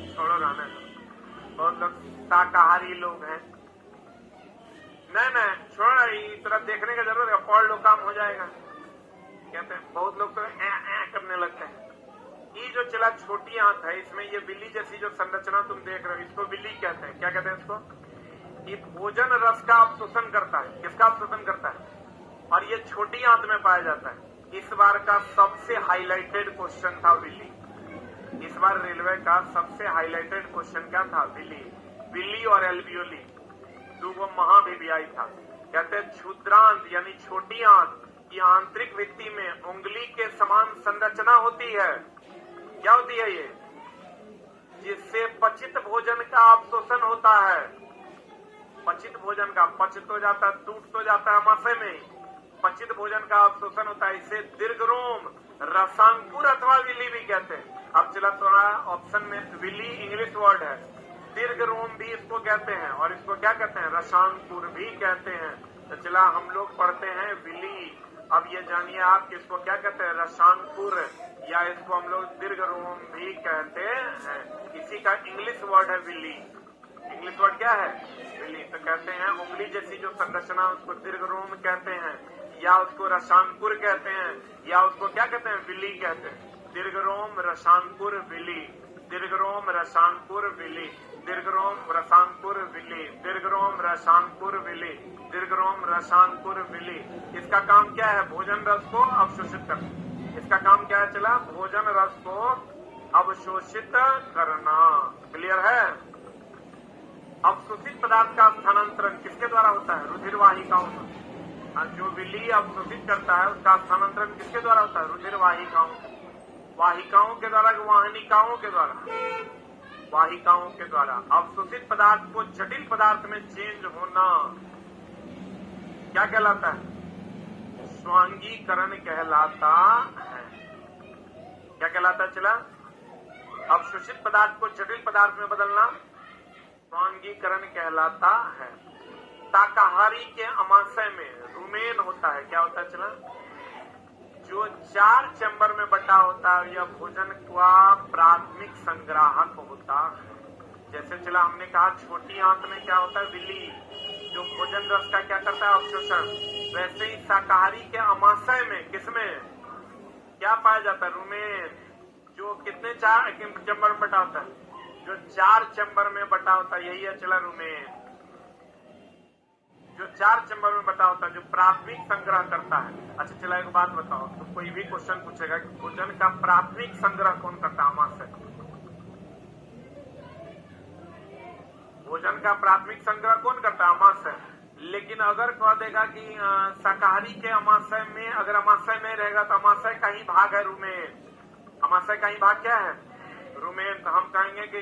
छोड़ो रहने, बहुत लोग शाकाहारी लोग हैं, नहीं छोड़ा, इस तरह देखने का जरूरत है, पढ़ लो काम हो जाएगा। कहते हैं बहुत लोग तो करने लगते हैं। ये जो चला छोटी आंत है, इसमें ये बिल्ली जैसी जो संरचना तुम देख रहे हो, इसको बिल्ली कहते हैं। क्या कहते हैं इसको, ये भोजन रस का अवशोषण करता है। किसका अवशोषण करता है, और ये छोटी आंत में पाया जाता है। इस बार का सबसे हाईलाइटेड क्वेश्चन था बिल्ली। इस बार रेलवे का सबसे हाईलाइटेड क्वेश्चन क्या था, बिल्ली। बिल्ली और एल्वियोली दो महाभिव्यायी था। कहते हैं क्षुद्रांत यानी छोटी आंत की आंतरिक भित्ति में उंगली के समान संरचना होती है। क्या होती है ये, जिससे पचित भोजन का अवशोषण होता है। पचित भोजन का, पचित हो जाता है, टूट तो जाता है अमाशय में, पचित भोजन का अवशोषण होता है। इसे दीर्घरोम, रसांकुर अथवा विल्ली भी कहते हैं। अब चला थोड़ा ऑप्शन में, विल्ली इंग्लिश वर्ड है, दीर्घरोम भी इसको कहते हैं, और इसको क्या कहते हैं, रसांकुर भी कहते हैं। तो चला हम लोग पढ़ते हैं विल्ली। अब ये जानिए आप किसको क्या कहते हैं, रसांकुर, या इसको हम लोग दीर्घरोम भी कहते हैं। इसी का इंग्लिश वर्ड है विल्ली। इंग्लिश वर्ड क्या है, विल्ली। तो कहते हैं उंगली जैसी जो संरचना उसको दीर्घरोम कहते हैं, या उसको रसांकुर कहते हैं, या उसको क्या कहते हैं, विल्ली कहते हैं। दीर्घरोम, रसांकुर, विल्ली, दीर्घरोम, रसांकुर, विल्ली, दीर्घरोम, रसांकुर, विल्ली, दीर्घरोम, रसांकुर, विल्ली, दीर्घरोम, रसांकुर, विल्ली। इसका काम क्या है, भोजन रस को अवशोषित करना। इसका काम क्या है, चला भोजन रस को अवशोषित करना। क्लियर है। अवशोषित पदार्थ का स्थानांतरण किसके द्वारा होता है, रुधिर वाहिकाओं से। जो विल्ली अवशोषित करता है उसका स्थानांतरण किसके द्वारा होता है, रुधिर वाहिकाओं, वाहिकाओं के द्वारा, वाहनिकाओं के द्वारा, वाहिकाओं के द्वारा। अवशोषित पदार्थ को जटिल पदार्थ में चेंज होना क्या कहलाता है, स्वांगीकरण कहलाता है। क्या कहलाता है, चला अवशोषित पदार्थ को जटिल पदार्थ में बदलना स्वांगीकरण कहलाता है। शाकाहारी के अमाशय में रुमेन होता है। क्या होता है, चला जो 4 चैम्बर में बटा होता है, यह भोजन का प्राथमिक संग्राहक होता है। जैसे चला हमने कहा छोटी आंत में क्या होता है, विल्ली, जो भोजन रस का क्या करता है, अवशोषण। वैसे ही शाकाहारी के अमाशय में किसमें क्या पाया जाता है, रुमेन, जो कितने 4 चैम्बर में बटा होता है, जो 4 चैम्बर में बटा होता है, यही है चला रुमेन, जो 4 चैम्बर में बटा होता है, जो प्राथमिक संग्रह करता है। अच्छा चला एक बात बताओ, तो कोई भी क्वेश्चन पूछेगा कि भोजन का प्राथमिक संग्रह कौन करता है, अमाशय। भोजन का प्राथमिक संग्रह कौन करता है, अमाशय। लेकिन अगर कह देगा कि शाकाहारी के अमाशय में, अगर अमाशय नहीं रहेगा तो अमाशय का ही भाग है रुमेन, अमाशय का ही भाग क्या है? रुमेन। तो हम कहेंगे कि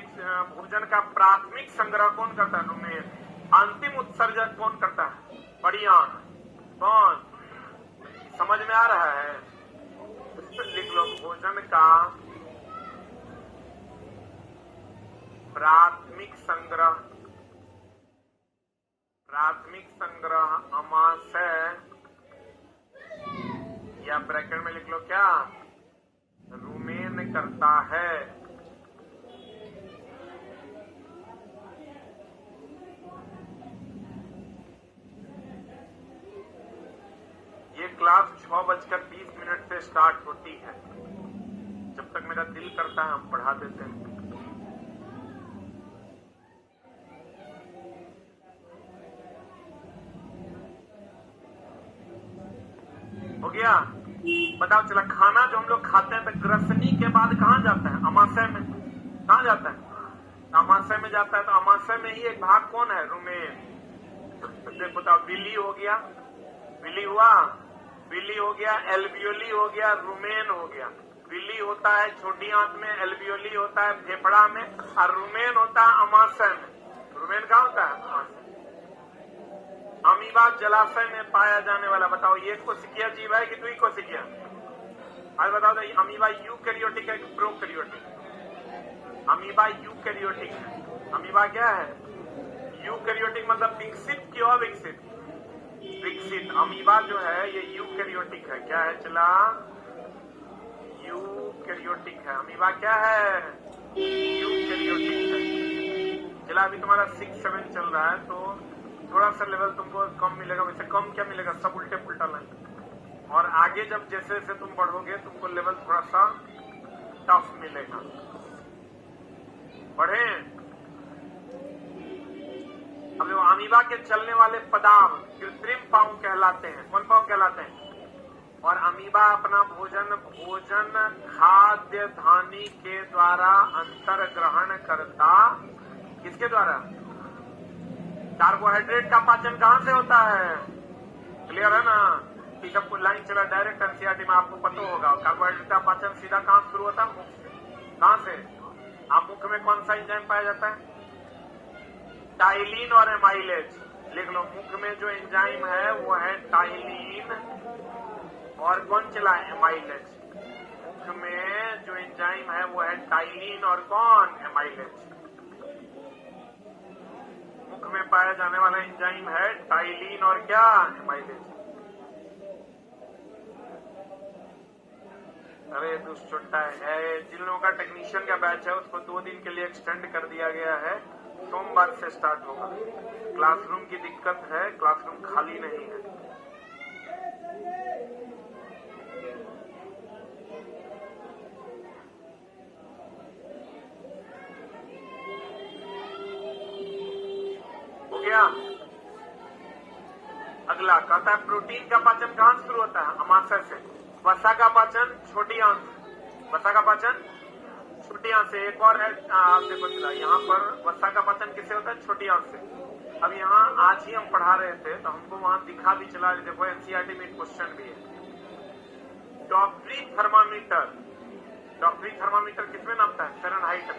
भोजन का प्राथमिक संग्रह कौन करता है? रुमेन। अंतिम उत्सर्जन कौन करता है? परियान। कौन? समझ में आ रहा है? लिख लो, भोजन का प्राथमिक संग्रह अमाशय, या ब्रैकेट में लिख लो क्या? रुमेन करता है। ये क्लास 6:20 से स्टार्ट होती है। जब तक मेरा दिल करता है हम पढ़ा देते हैं। हो गया? बताओ, चला खाना जो हम लोग खाते हैं तो ग्रसनी के बाद कहाँ जाता है? अमाशय में। कहाँ जाता है? अमाशय में जाता है। तो अमाशय में ही एक भाग कौन है? रुमेन। तो देखो, बताओ, बिली हो गया, बिली हुआ, बिली हो गया, एल्वियोली हो गया, रुमेन हो गया। बिली होता है छोटी आंत में, एल्वियोली होता है फेफड़ा में, और रुमेन होता है अमाशय में। रुमेन कहाँ होता है? अमाशय। अमीबा जलाशय में पाया जाने वाला, बताओ, ये कोशिकीय जीव है कि दुई कोशिकीय? आज बताओ तो, अमीबा यूकैरियोटिक है कि प्रोकैरियोटिक? अमीबा यूकैरियोटिक है। अमीबा क्या है? यूकैरियोटिक मतलब विकसित की अविकसित? विकसित। अमीबा जो है ये यूकैरियोटिक है। क्या है चला? यूकैरियोटिक है। अमीबा क्या है? यूकैरियोटिक है। चला, अभी तुम्हारा 6-7 चल रहा है तो थोड़ा सा लेवल तुमको कम मिलेगा। वैसे कम क्या मिलेगा? सब उल्टे पुल्टा लाइन। और आगे जब जैसे जैसे तुम बढ़ोगे तुमको लेवल थोड़ा सा टफ मिलेगा। बढ़े? अब जो अमीबा के चलने वाले पदार्थ कृत्रिम पाँव कहलाते हैं। कौन पाँव कहलाते हैं? और अमीबा अपना भोजन खाद्य धानी के द्वारा अंतर ग्रहण करता। किसके द्वारा? कार्बोहाइड्रेट का पाचन कहां से होता है? क्लियर है ना? कि जब लाइन चला डायरेक्ट एनसीईआरटी में आपको पता होगा, कार्बोहाइड्रेट का पाचन सीधा कहां शुरू होता है? मुख से। कहां से? आप मुख में कौन सा एंजाइम पाया जाता है? टाइलिन और एमाइलेज। लिख लो, मुख में जो एंजाइम है वो है टाइलिन, और कौन चला? एमाइलेज। मुख में जो एंजाइम है वो है टाइलिन और कौन? एमाइलेज। मुख में पाया जाने वाला एंजाइम है टाइलिन और क्या? एमाइलेज। अरे दुष्चुट्टा है। जिन लोगों का टेक्नीशियन का बैच है उसको 2 दिन के लिए एक्सटेंड कर दिया गया है। सोमवार से स्टार्ट होगा। क्लासरूम की दिक्कत है, क्लासरूम खाली नहीं है। हो गया? अगला कहता है प्रोटीन का पाचन कहां शुरू होता है? अमाशय से। वसा का पाचन छोटी आंत से। वसा का पाचन छोटी आंत से। एक और है, आप देखो चला, यहाँ पर वसा का पाचन किससे होता है? छोटी आंत से। अब यहाँ आज ही हम पढ़ा रहे थे तो हमको वहां दिखा भी चला। देखो एनसीईआरटी में एक क्वेश्चन भी है। डॉप्लरी थर्मामीटर। डॉप्लरी थर्मामीटर किसमें नापता है? फ़ारेनहाइट में।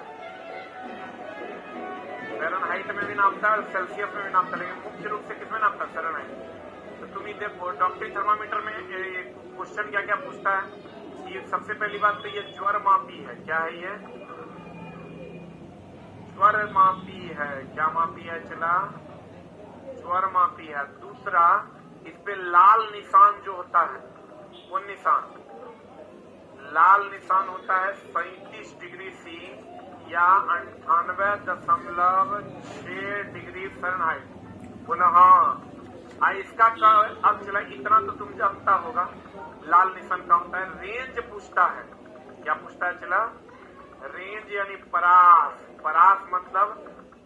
फ़ारेनहाइट में भी नापता है और सेल्सियस में भी नापता है, लेकिन मुख्य रूप से किसमें नापता है? फ़ारेनहाइट। तो तुम ही देखो डॉप्लरी थर्मामीटर में क्वेश्चन क्या क्या पूछता है। ये सबसे पहली बात तो ये ज्वर मापी है। क्या है ये? ज्वर मापी है। क्या मापी है चला? ज्वर मापी है। दूसरा, इस पे लाल निशान जो होता है, वो निशान लाल निशान होता है 37 डिग्री सी या 98.6 डिग्री फ़ारेनहाइट। पुनः इसका अब चला, इतना तो तुम जानता होगा। लाल निशान का होता है। रेंज पूछता है। क्या पूछता है चला? रेंज यानी परास। परास मतलब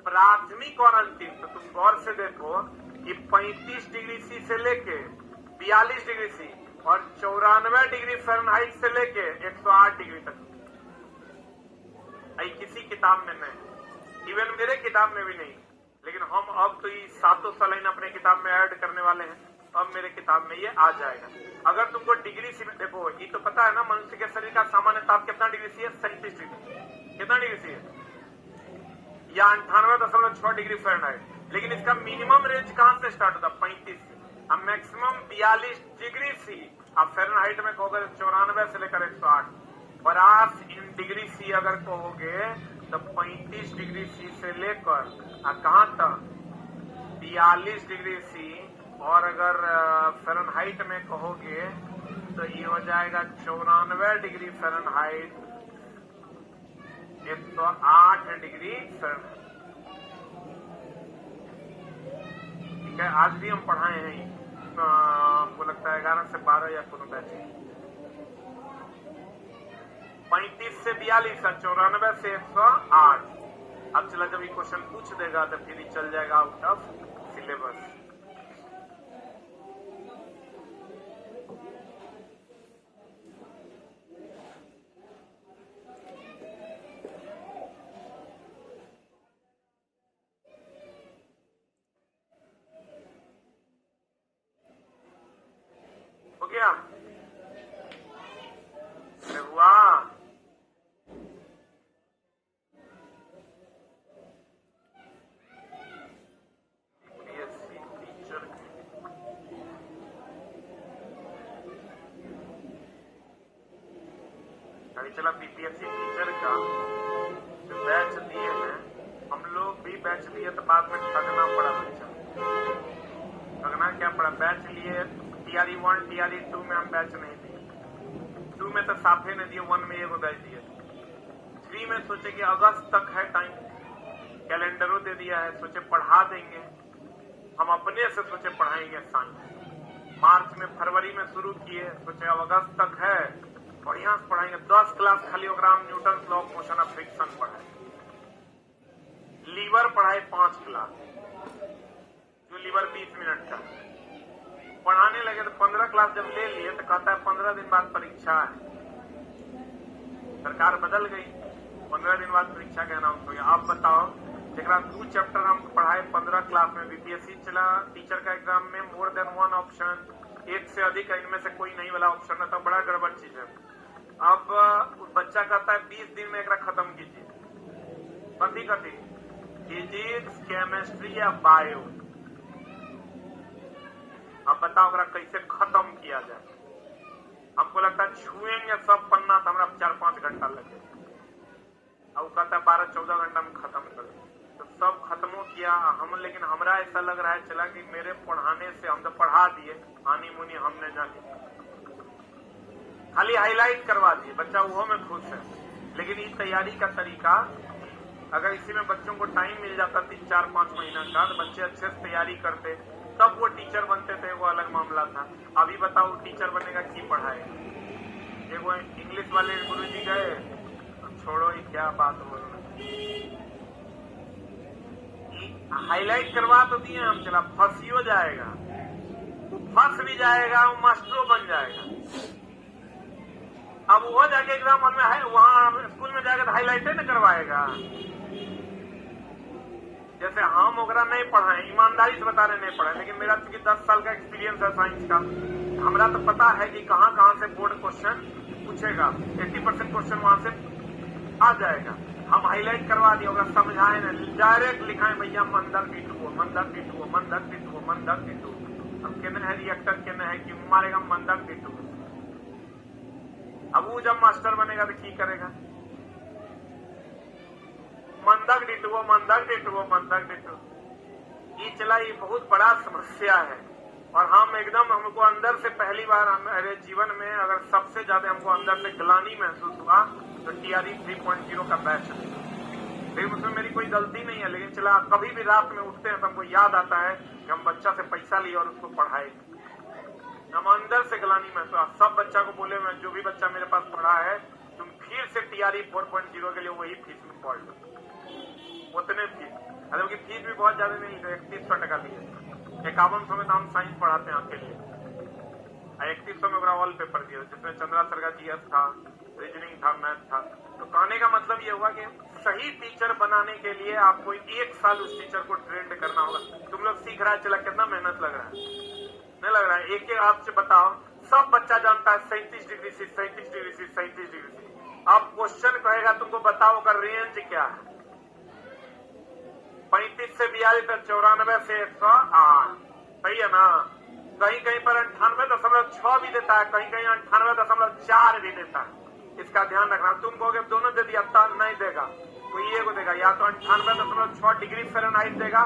प्राथमिक और अंतिम। तो तुम गौर से देखो कि 35 डिग्री सी से लेके 42 डिग्री सी और 94 डिग्री फ़ारेनहाइट से लेके 108 डिग्री तक किसी किताब में नहीं, इवन मेरे किताब में भी नहीं। लेकिन हम अब तो ये 7 सालाइन अपने किताब में ऐड करने वाले हैं। अब मेरे किताब में ये आ जाएगा। अगर तुमको डिग्री सी में देखो, ये तो पता है ना मनुष्य के शरीर का सामान्य ताप कितना डिग्री सी है? 37 डिग्री। कितना डिग्री सी है? या 98.6 डिग्री फ़ारेनहाइट। लेकिन इसका मिनिमम रेंज कहां से स्टार्ट होता? 35 से। अब मैक्सिमम 42 डिग्री सी। अब फ़ारेनहाइट में कहोगे 94 से लेकर 108। और आप इन डिग्री सी अगर कहोगे तो 35 डिग्री सी से लेकर कहां तक? 42 डिग्री सी। और अगर फ़ारेनहाइट में कहोगे तो ये हो जाएगा 94 डिग्री फ़ारेनहाइट, 108 डिग्री फ़ारेनहाइट। ठीक है, आज भी हम पढ़ाए हैं, हमको लगता है 11 से 12 या कोनो बैच। 35 से 42, 94 से 108। अब चला जब ये क्वेश्चन पूछ देगा तो फिर ही चल जाएगा आउट ऑफ सिलेबस। हो गया? हुआ? टीचर अभी चला बीपीएससी टीचर का जो बैच दिए हैं, हम लोग भी बैच दिए तो बाद में ठगना पड़ा बच्चा। ठगना क्या पड़ा? बैच लिए टीआरई 1 टीआरई 2 में हम बैच नहीं दिए। 2 में तो साफे ने दिए, 1 में एगो बैच दिए। 3 में सोचे कि अगस्त तक है टाइम, कैलेंडरों दे दिया है, सोचे पढ़ा देंगे। हम अपने से सोचे पढ़ाएंगे साइंस। मार्च में फरवरी में शुरू किए, सोचे अब अगस्त तक है, बढ़िया से पढ़ाएंगे। 10 क्लास खाली ओग्राम Newton law of motion of friction पढ़ाए। लीवर पढ़ाए 5 क्लास, जो लीवर 20 मिनट का। पढ़ाने लगे तो 15 क्लास जब ले लिए तो कहता है 15 दिन बाद परीक्षा है। सरकार बदल गई, 15 दिन बाद परीक्षा का अनाउंस हो गया। आप बताओ, जरा 2 चैप्टर हम पढ़ाए 15 क्लास में, बीपीएससी चला टीचर का एग्जाम में मोर देन 1 ऑप्शन, एक से अधिक, इनमें से कोई नहीं वाला ऑप्शन है, तो बड़ा गड़बड़ चीज है। अब बच्चा कहता है 20 दिन में एक खत्म कीजिए। कथी कथी? फिजिक्स, केमिस्ट्री या बायो। अब बताओ अगर कैसे खत्म किया जाए? हमको लगता है छुएंगे सब पन्ना तो हमारा 4-5 घंटा लगे। अब कहता है 12-14 घंटा में खत्म करें, तो सब खत्मों किया हम। लेकिन हमरा ऐसा लग रहा है चला कि मेरे पढ़ाने से हम तो पढ़ा दिए, आनी मुनी हमने जानी, खाली हाईलाइट करवा दिए, बच्चा वो में खुश है। लेकिन ये तैयारी का तरीका, अगर इसी में बच्चों को टाइम मिल जाता 3-4-5 महीना का, तो बच्चे अच्छे से तैयारी करते, तब वो टीचर बनते थे, वो अलग मामला था। अभी बताओ टीचर बनेगा की पढ़ाए? वो इंग्लिश वाले गुरुजी गए, छोड़ो ये क्या बात हो रही, हाईलाइट करवा तो दिए हम, चला फंसी हो जाएगा, फंस भी जाएगा, वो मास्टरों बन जाएगा। अब वो जाके एग्जाम हॉल में है, वहां स्कूल में जाकर हाईलाइटें न करवाएगा। जैसे हम ओकरा नहीं पढ़ाए, ईमानदारी से बता रहे नहीं पढ़ाए, लेकिन मेरा चूंकि 10 साल का एक्सपीरियंस है साइंस का, हमरा तो पता है कि कहां कहां से बोर्ड क्वेश्चन पूछेगा। 80% क्वेश्चन वहां से आ जाएगा। हम हाईलाइट करवा दिए, होगा समझाए ना, डायरेक्ट लिखाए भैया मंदर पिटुओ, मंदर पिटुओ, मंदर पिटुओ, मंदर पिटुओ। अब कहना है रिएक्टर, कहना है कि मारेगा मंदर पिटुओ। अब वो जब मास्टर बनेगा तो की करेगा? मंदक डिटुओ, मंदक डिटुओ, मंदक डिटुओ। ये चला, ये बहुत बड़ा समस्या है। और हम एकदम, हमको अंदर से पहली बार हमारे जीवन में अगर सबसे ज्यादा हमको अंदर से ग्लानि महसूस हुआ तो टीआरई 3.0 का बैच है। लेकिन उसमें मेरी कोई गलती नहीं है, लेकिन चला कभी भी रात में उठते हैं तो हमको याद आता है कि हम बच्चा से पैसा लिए और उसको पढ़ाए। हम अंदर से ग्लानि महसूस, सब बच्चा को बोले, मैं जो भी बच्चा मेरे पास पढ़ा है, तुम फिर से टीआरई 4.0 के लिए वही फीस में पढ़ लो, उतने फीस। अरे उनकी फीस भी बहुत ज्यादा नहीं, 3100 टका लिए। 5100 में तो हम साइंस पढ़ाते हैं अकेले, 3100 में ओवरऑल पेपर दिया, जिसमें चंद्रा सर का जीएस था, रीजनिंग था, मैथ था। तो कहने का मतलब ये हुआ कि सही टीचर बनाने के लिए आपको 1 साल उस टीचर को ट्रेंड करना होगा। तुम लोग सीख रहा है, चला कितना मेहनत लग रहा है, नहीं लग रहा है? एक आपसे बताओ, सब बच्चा जानता है 37 डिग्री से 37 डिग्री से 37 डिग्री से। अब क्वेश्चन कहेगा तुमको बताओ का रेंज क्या है? 35 से 42 तक, 94 से 108, सही है ना? कहीं कहीं पर 98.6 भी देता है, कहीं कहीं 98.4 भी देता है। इसका ध्यान रखना। तुम कहोगे दोनों दे दिया, तब नहीं देगा, कोई एक को देगा। या तो 98.6 डिग्री फ़ारेनहाइट देगा,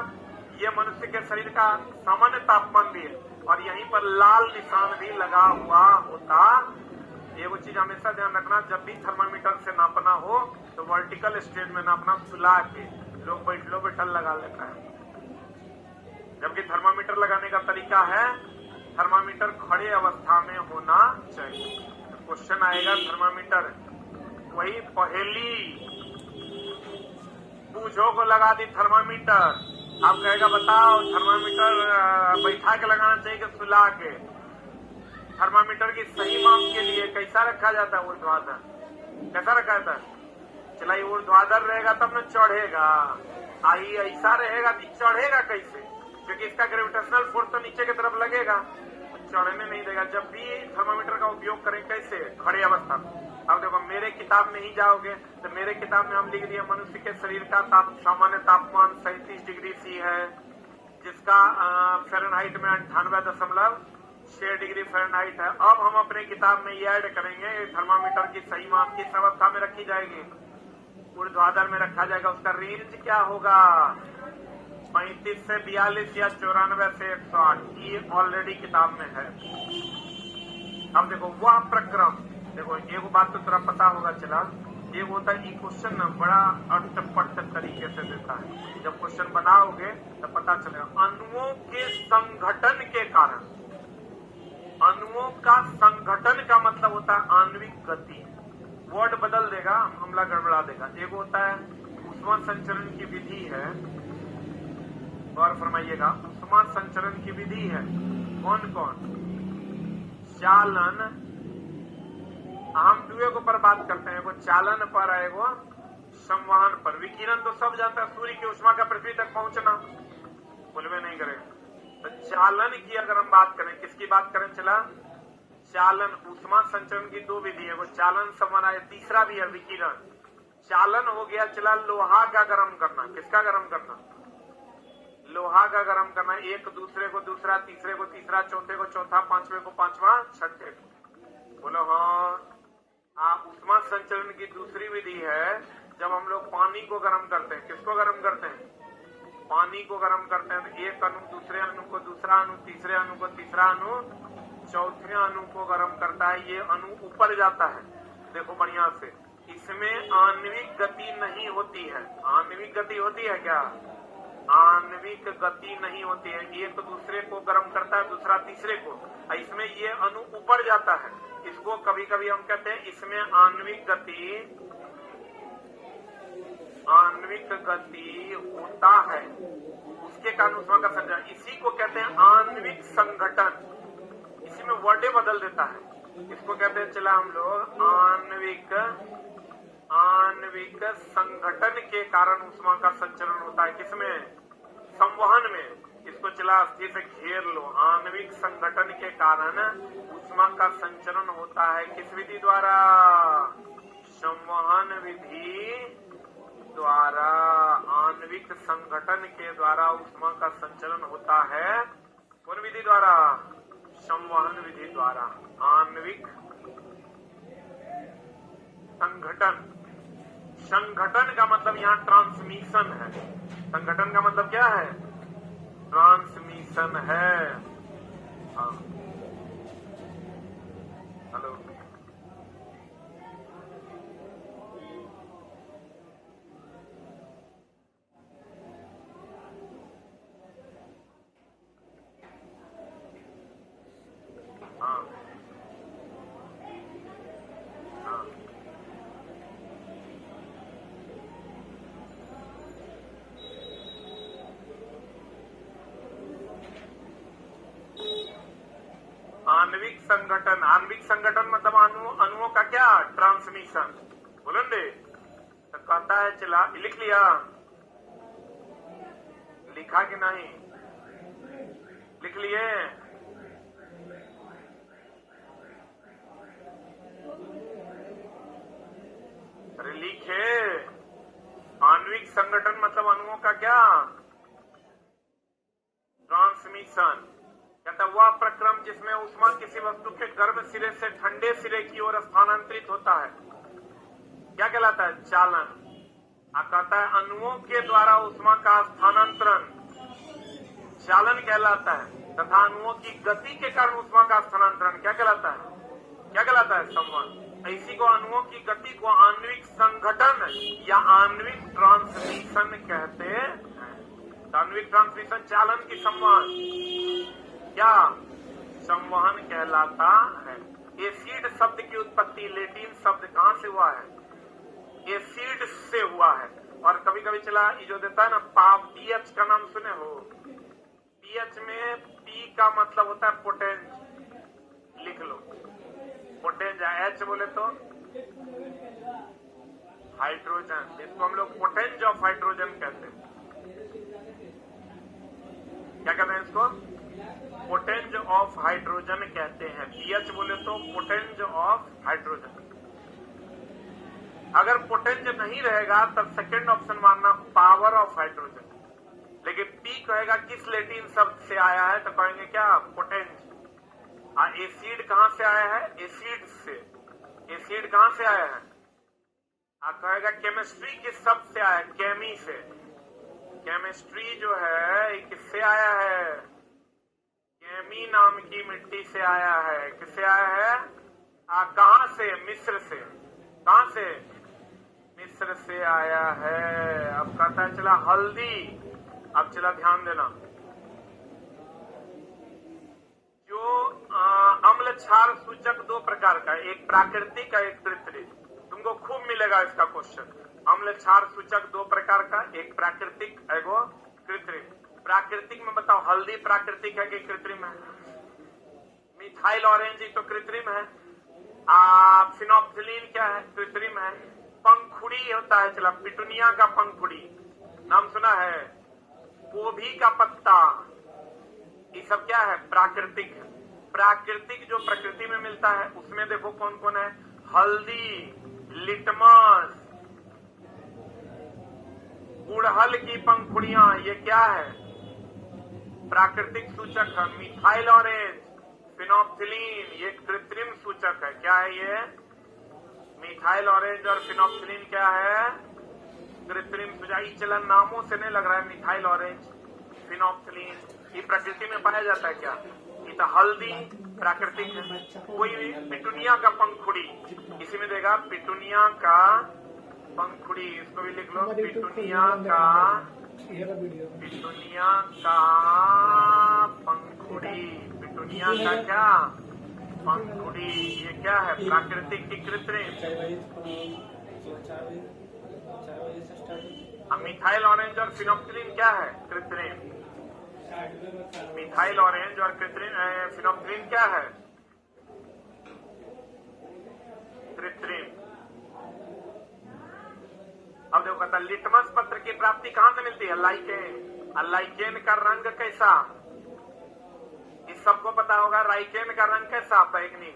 ये मनुष्य के शरीर का सामान्य तापमान भी है, और यहीं पर लाल निशान भी लगा हुआ होता। ये वो चीज हमेशा ध्यान रखना, जब भी थर्मामीटर से नापना हो तो वर्टिकल स्टेज में नापना, सुला के। लोग बैठल लगा लेता है, जबकि थर्मामीटर लगाने का तरीका है, थर्मामीटर खड़े अवस्था में होना चाहिए। तो क्वेश्चन आएगा थर्मामीटर, वही पहेली, पूछो को लगा दी थर्मामीटर। आप कहेगा बताओ थर्मामीटर बैठा के लगाना चाहिए कि सुला के? थर्मामीटर की सही माप के लिए कैसा रखा जाता है? ऊर्ध्वाधर। कैसा रखा जाता है? चला, ऊर्ध्वाधर रहेगा तब न चढ़ेगा, आई ऐसा रहेगा तो चढ़ेगा कैसे? क्योंकि इसका ग्रेविटेशनल फोर्स तो नीचे की तरफ लगेगा, चढ़ने नहीं देगा। जब भी थर्मामीटर का उपयोग करें कैसे? खड़े अवस्था में। अब देखो मेरे किताब में ही जाओगे तो मेरे किताब में हम लिख दिए मनुष्य के शरीर का सामान्य तापमान 37 डिग्री सी है, जिसका फ़ारेनहाइट में 98.6 डिग्री फ़ारेनहाइट है। अब हम अपने किताब में ये ऐड करेंगे, थर्मामीटर की सही माप किस अवस्था में रखी जाएगी? ऊर्ध्वाधर में रखा जाएगा। उसका रेंज क्या होगा? 35 से 42 या 94 से 108। ये ऑलरेडी किताब में है। अब देखो वह प्रक्रम, देखो एक बात तो थोड़ा पता होगा चला, एक होता है ये क्वेश्चन ना बड़ा अटपट तरीके से देता है। जब क्वेश्चन बनाओगे तो पता चलेगा। अणुओं के संगठन के कारण, अणुओं का संगठन का मतलब होता है आणविक गति। वर्ड बदल देगा, हमला गड़बड़ा देगा। एक होता है ऊष्मा संचरण की विधि है, गौर फरमाइएगा, ऊष्मा संचरण की विधि है। कौन कौन? चालन, हम दुए को पर बात करते हैं, वो चालन पर है, वो संवहन पर। विकिरण तो सब जानता है, सूर्य की ऊष्मा का पृथ्वी तक पहुंचना, बोलवे नहीं करेगा। तो चालन की अगर हम बात करें, किसकी बात करें? चला, चालन, ऊष्मा संचरण की दो विधि है, वो चालन संवहन है, तीसरा भी है विकिरण। चालन हो गया चला लोहा का गर्म करना। किसका गर्म करना? लोहा का गर्म करना। एक दूसरे को दूसरा, तीसरे को तीसरा, चौथे को चौथा, पांचवे को पांचवा, छठे को। बोलो हाँ। ऊष्मा संचरण की दूसरी विधि है जब हम लोग पानी को गर्म करते हैं। किसको गर्म करते हैं? पानी को गर्म करते हैं। तो एक अणु दूसरे अणु को, दूसरा अणु तीसरे अणु को, तीसरा अणु चौथे अणु को गर्म करता है। ये अणु ऊपर जाता है। देखो बढ़िया से, इसमें आणविक गति नहीं होती है। आणविक गति होती है क्या? आणविक गति नहीं होती है। एक दूसरे को गर्म करता है, दूसरा तीसरे को। इसमें ये अणु ऊपर जाता है। इसको कभी कभी हम कहते हैं इसमें आणविक गति होता है, उसके कारण ऊष्मा का संचरण। इसी को कहते हैं आणविक संघटन। इसी में वर्डे बदल देता है। इसको कहते हैं चला हम लोग आणविक संघटन के कारण ऊष्मा का संचरण होता है। किसमें? संवहन में। इसको चला अस्थि से घेर लो। आणविक संघटन के कारण ऊष्मा का संचरण होता है। किस विधि द्वारा? संवहन विधि द्वारा। आणविक संघटन के द्वारा ऊष्मा का संचरण होता है। कौन विधि द्वारा? संवहन विधि द्वारा। आणविक संघटन। संघटन का मतलब यहाँ ट्रांसमिशन है। संघटन का मतलब क्या है? ट्रांसमिशन है। हाँ, हेलो, हाँ हाँ, आणविक संगठन। आणविक संगठन मतलब अणुओं का क्या? ट्रांसमिशन। बोलन दे तो कहता है चला, लिख लिया? लिखा कि नहीं? लिख लिए? का क्या? ट्रांसमिशन। कहता वह प्रक्रम जिसमें ऊष्मा किसी वस्तु के गर्म सिरे से ठंडे सिरे की ओर स्थानांतरित होता है क्या कहलाता है? चालन। कहता है अणुओं के द्वारा ऊष्मा का स्थानांतरण चालन कहलाता है तथा अणुओं की गति के कारण ऊष्मा का स्थानांतरण क्या कहलाता है? क्या कहलाता है? संवहन। इसी को अणुओं की गति को आणविक संघटन या आणविक ट्रांसमिशन कहते हैं। आणविक ट्रांसमिशन चालन की संवहन क्या? संवहन कहलाता है। एसिड शब्द की उत्पत्ति लैटिन शब्द कहां से हुआ है? एसिड से हुआ है। और कभी कभी चला ये जो देता है ना पीएच का नाम सुने हो? पीएच में पी का मतलब होता है पोटेंज। लिख लो पोटेंज। एच बोले तो हाइड्रोजन। इसको हम लोग पोटेंज ऑफ हाइड्रोजन कहते हैं। क्या कहते हैं इसको? पोटेंज ऑफ हाइड्रोजन कहते हैं। पीएच बोले तो पोटेंज ऑफ हाइड्रोजन। अगर पोटेंज नहीं रहेगा तब सेकंड ऑप्शन मानना पावर ऑफ हाइड्रोजन। लेकिन पी कहेगा किस लैटिन शब्द से आया है तो कहेंगे क्या? पोटेंज। एसिड कहां से आया है? एसिड से। एसिड कहां से आया है? कहेगा केमिस्ट्री किस शब्द से आया है? केमी से। केमिस्ट्री जो है किससे आया है? केमी नाम की मिट्टी से आया है। किससे आया है? कहां से? मिस्र से। कहां से? मिस्र से आया है। अब कहता है चला हल्दी। अब चला ध्यान देना जो अम्ल क्षार सूचक दो प्रकार का, एक प्राकृतिक का एक कृत्रिम। तुमको खूब मिलेगा इसका क्वेश्चन। अम्ल क्षार सूचक दो प्रकार का, एक प्राकृतिक एगो कृत्रिम। प्राकृतिक में बताओ हल्दी प्राकृतिक है कि कृत्रिम है? मिथाइल ऑरेंज ही तो कृत्रिम है। फिनोप्थिलीन क्या है? कृत्रिम है। पंखुड़ी होता है चला पिटूनिया का पंखुड़ी नाम सुना है? गोभी का पत्ता, ये सब क्या है? प्राकृतिक है। प्राकृतिक जो प्रकृति में मिलता है उसमें देखो कौन कौन है? हल्दी, लिटमस, गुड़हल की पंखुड़ियां, ये क्या है? प्राकृतिक सूचक है। मिथाइल ऑरेंज, फिनोप्थिलीन, ये कृत्रिम सूचक है। क्या है ये? मिथाइल ऑरेंज और फिनोप्थिलीन क्या है? कृत्रिम सूचक। चलन नामों से नहीं लग रहा है। मिथाइल ऑरेंज, फिनोप्थिलीन, ये प्रकृति में पाया जाता है क्या? ये तो हल्दी प्राकृतिक है। कोई भी पिटूनिया का पंखुड़ी इसी में देगा। पिटूनिया का पंखुड़ी, इसको भी लिख लो। पिटूनिया का पंखुड़ी। पिटूनिया का क्या? पंखुड़ी। ये क्या है? प्राकृतिक की कृत्रिम। मिथाइल ऑरेंज और फिनोप्थिलीन क्या है? कृत्रिम। मिथाइल ऑरेंज और कृत्रिम फिनोप्थिलीन क्या है? कृत्रिम। अब देखो कहता लिटमस पत्र की प्राप्ति कहां से मिलती है? लाइकेन। लाइकेन का रंग कैसा? इस सबको पता होगा। लाइकेन का रंग कैसा? बैगनी।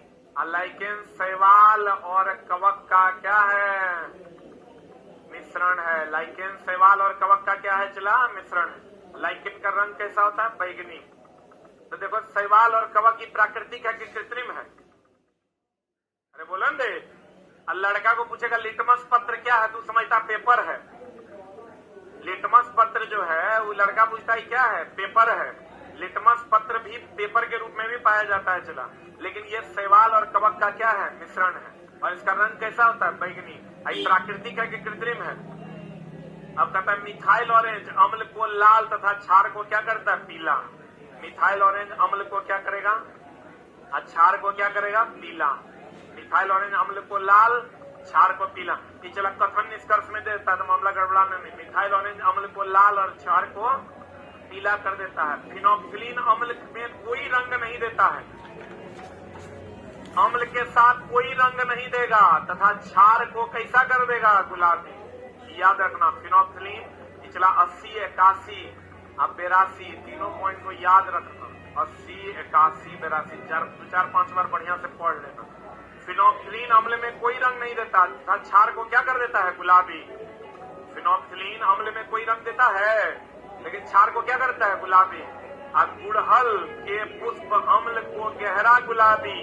लाइकेन शैवाल और कवक का क्या है? मिश्रण है। लाइकेन शैवाल और कवक का क्या है? चला मिश्रण। लाइकेन का रंग कैसा होता है? बैगनी। तो देखो शैवाल और कवक की प्राकृतिक है कि कृत्रिम है? अरे बोलन दे। लड़का को पूछेगा लिटमस पत्र क्या है, तू समझता पेपर है। लिटमस पत्र जो है वो लड़का पूछता है क्या है? पेपर है। लिटमस पत्र भी पेपर के रूप में भी पाया जाता है चला। लेकिन ये शैवाल और कवक का क्या है? मिश्रण है। और इसका रंग कैसा होता है? बैगनी। प्राकृतिक है कि कृत्रिम है? अब कहता है मिथाइल ऑरेंज अम्ल को लाल तथा क्षार को क्या करता है? पीला। मिथाइल ऑरेंज अम्ल को क्या करेगा? क्षार को क्या करेगा? पीला। मिथाइल ऑरेंज अम्ल को लाल, क्षार को पीला। ये चला कथन निष्कर्ष में देता है तो मामला गड़बड़ाना नहीं। मिथाइल ऑरेंज अम्ल को लाल और क्षार को पीला कर देता है। फिनोप्थिलीन अम्ल में कोई रंग नहीं देता है। अम्ल के साथ कोई रंग नहीं देगा तथा क्षार को कैसा कर देगा? गुलाबी। याद रखना फिनोप्थिलीन पिछला 80, 81 अब 82 तीनों पॉइंट को याद रखना। 80, 81, 82 चार पांच बार बढ़िया से पढ़ लेना। फिनोप्थिलीन अम्ल में कोई रंग नहीं देता तथा क्षार को क्या कर देता है? गुलाबी। फिनोक्सिलीन अम्ल में कोई रंग देता है, लेकिन क्षार को क्या करता है? गुलाबी। और गुड़हल के पुष्प अम्ल को गहरा गुलाबी